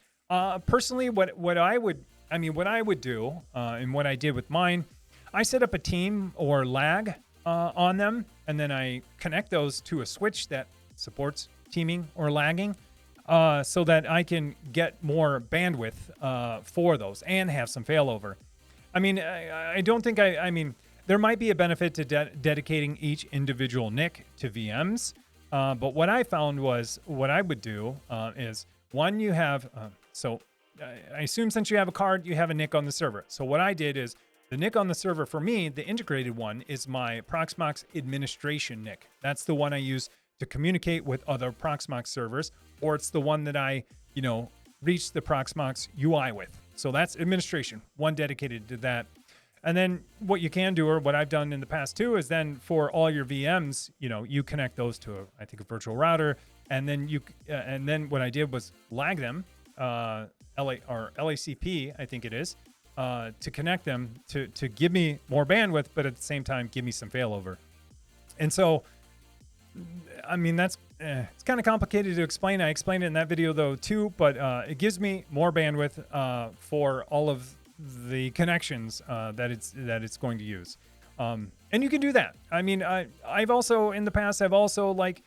Personally, what I would do, and what I did with mine. I set up a team or lag on them, and then I connect those to a switch that supports teaming or lagging so that I can get more bandwidth for those and have some failover. I mean, I don't think there might be a benefit to dedicating each individual NIC to VMs, but what I found was what I would do is one, you have, I assume since you have a card, you have a NIC on the server. So what I did is, the NIC on the server for me, the integrated one, is my Proxmox administration NIC. That's the one I use to communicate with other Proxmox servers, or it's the one that I, reach the Proxmox UI with. So that's administration, one dedicated to that. And then what you can do, or what I've done in the past too, is then for all your VMs, you connect those to a virtual router, and then and then what I did was lag them, LACP, I think it is. To connect them to give me more bandwidth, but at the same time, give me some failover. And so I mean, that's it's kind of complicated to explain. I explained it in that video though too, but it gives me more bandwidth for all of the connections that it's going to use. And you can do that. I mean, I've also in the past I've also like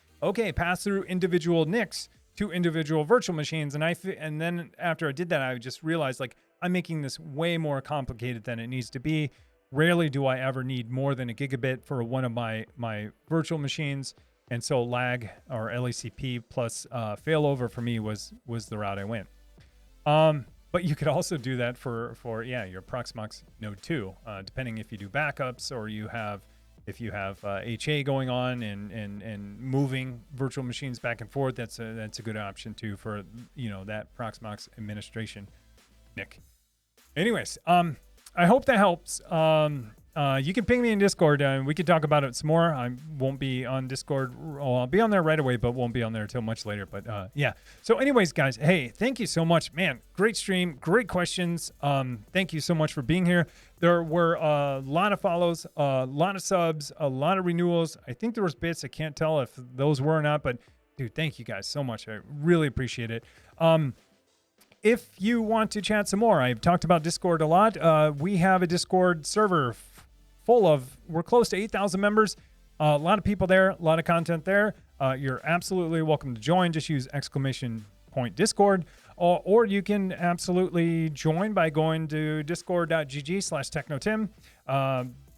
pass through individual NICs to individual virtual machines, and then after I did that, I just realized like I'm making this way more complicated than it needs to be. Rarely do I ever need more than a gigabit for one of my virtual machines. And so lag or LACP plus failover for me was the route I went. But you could also do that for your Proxmox Node 2, depending if you do backups or if you have HA going on and moving virtual machines back and forth. That's a good option too for that Proxmox administration NIC. Anyways, I hope that helps. You can ping me in Discord and we can talk about it some more. I won't be on Discord. Well, I'll be on there right away, but won't be on there until much later. But yeah. So anyways, guys, hey, thank you so much, man. Great stream, great questions. Thank you so much for being here. There were a lot of follows, a lot of subs, a lot of renewals. I think there was bits. I can't tell if those were or not, but dude, thank you guys so much. I really appreciate it. If you want to chat some more, I've talked about Discord a lot. We have a Discord server full of, we're close to 8,000 members. A lot of people there, a lot of content there. You're absolutely welcome to join. Just use !Discord. Or you can absolutely join by going to discord.gg/technotim.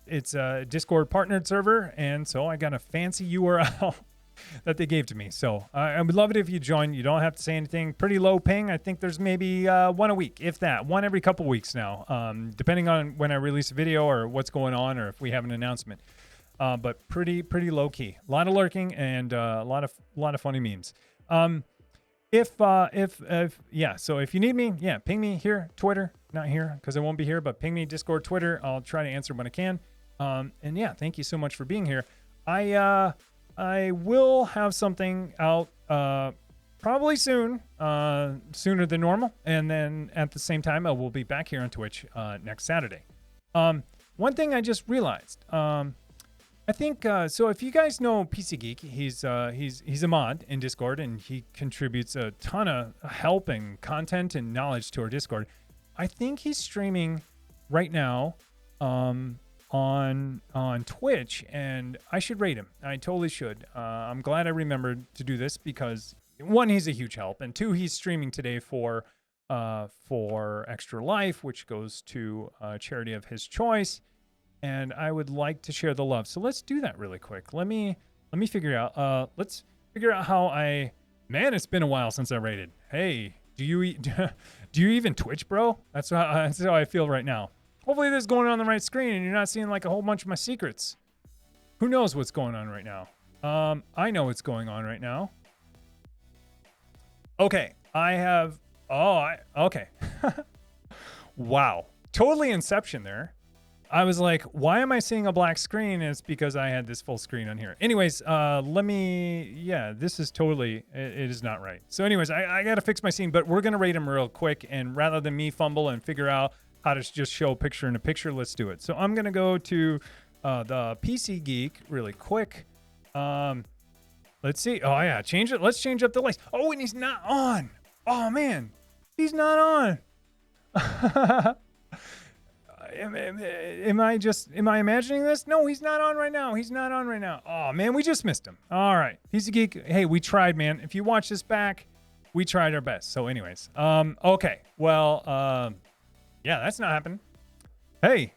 It's a Discord partnered server. And so I got a fancy URL that they gave to me. So I would love it if you join. You don't have to say anything. Pretty low ping. I think there's maybe one a week, if that. One every couple weeks now, depending on when I release a video or what's going on or if we have an announcement. But pretty low key. A lot of lurking and a lot of funny memes. So if you need me, ping me here, Twitter, not here because I won't be here, but ping me Discord, Twitter. I'll try to answer when I can. And yeah, thank you so much for being here. I will have something out probably soon, sooner than normal. And then at the same time, I will be back here on Twitch next Saturday. One thing I just realized, I think, so if you guys know PC Geek, he's a mod in Discord and he contributes a ton of help and content and knowledge to our Discord. I think he's streaming right now, on Twitch, and I should rate him. I totally should. I'm glad I remembered to do this because one, he's a huge help, and two, he's streaming today for Extra Life, which goes to a charity of his choice, and I would like to share the love. So let's do that really quick. Let me figure out. Let's figure out how Man, it's been a while since I rated. Hey, do you even Twitch, bro? That's how I feel right now. Hopefully this is going on the right screen and you're not seeing like a whole bunch of my secrets. Who knows what's going on right now? I know what's going on right now. Okay, okay. Wow, totally Inception there. I was like, why am I seeing a black screen? And it's because I had this full screen on here. Anyways, this is totally, it is not right. So anyways, I got to fix my scene, but we're going to rate him real quick. And rather than me fumble and figure out how to just show a picture in a picture, let's do it. So I'm going to go to the PC Geek really quick. Let's see. Oh, yeah, change it. Let's change up the lights. Oh, and he's not on. Oh, man, he's not on. Am I imagining this? No, he's not on right now. He's not on right now. Oh, man, we just missed him. All right. PC Geek. Hey, we tried, man. If you watch this back, we tried our best. So anyways, okay. Well, yeah, that's not happening. Hey,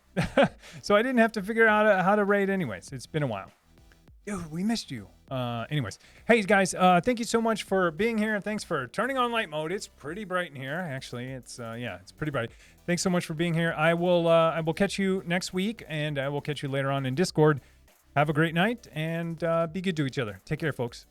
so I didn't have to figure out how to rate anyways. It's been a while. Dude, we missed you. Anyways, hey guys, thank you so much for being here and thanks for turning on light mode. It's pretty bright in here. Actually, it's pretty bright. Thanks so much for being here. I will catch you next week and I will catch you later on in Discord. Have a great night and be good to each other. Take care, folks.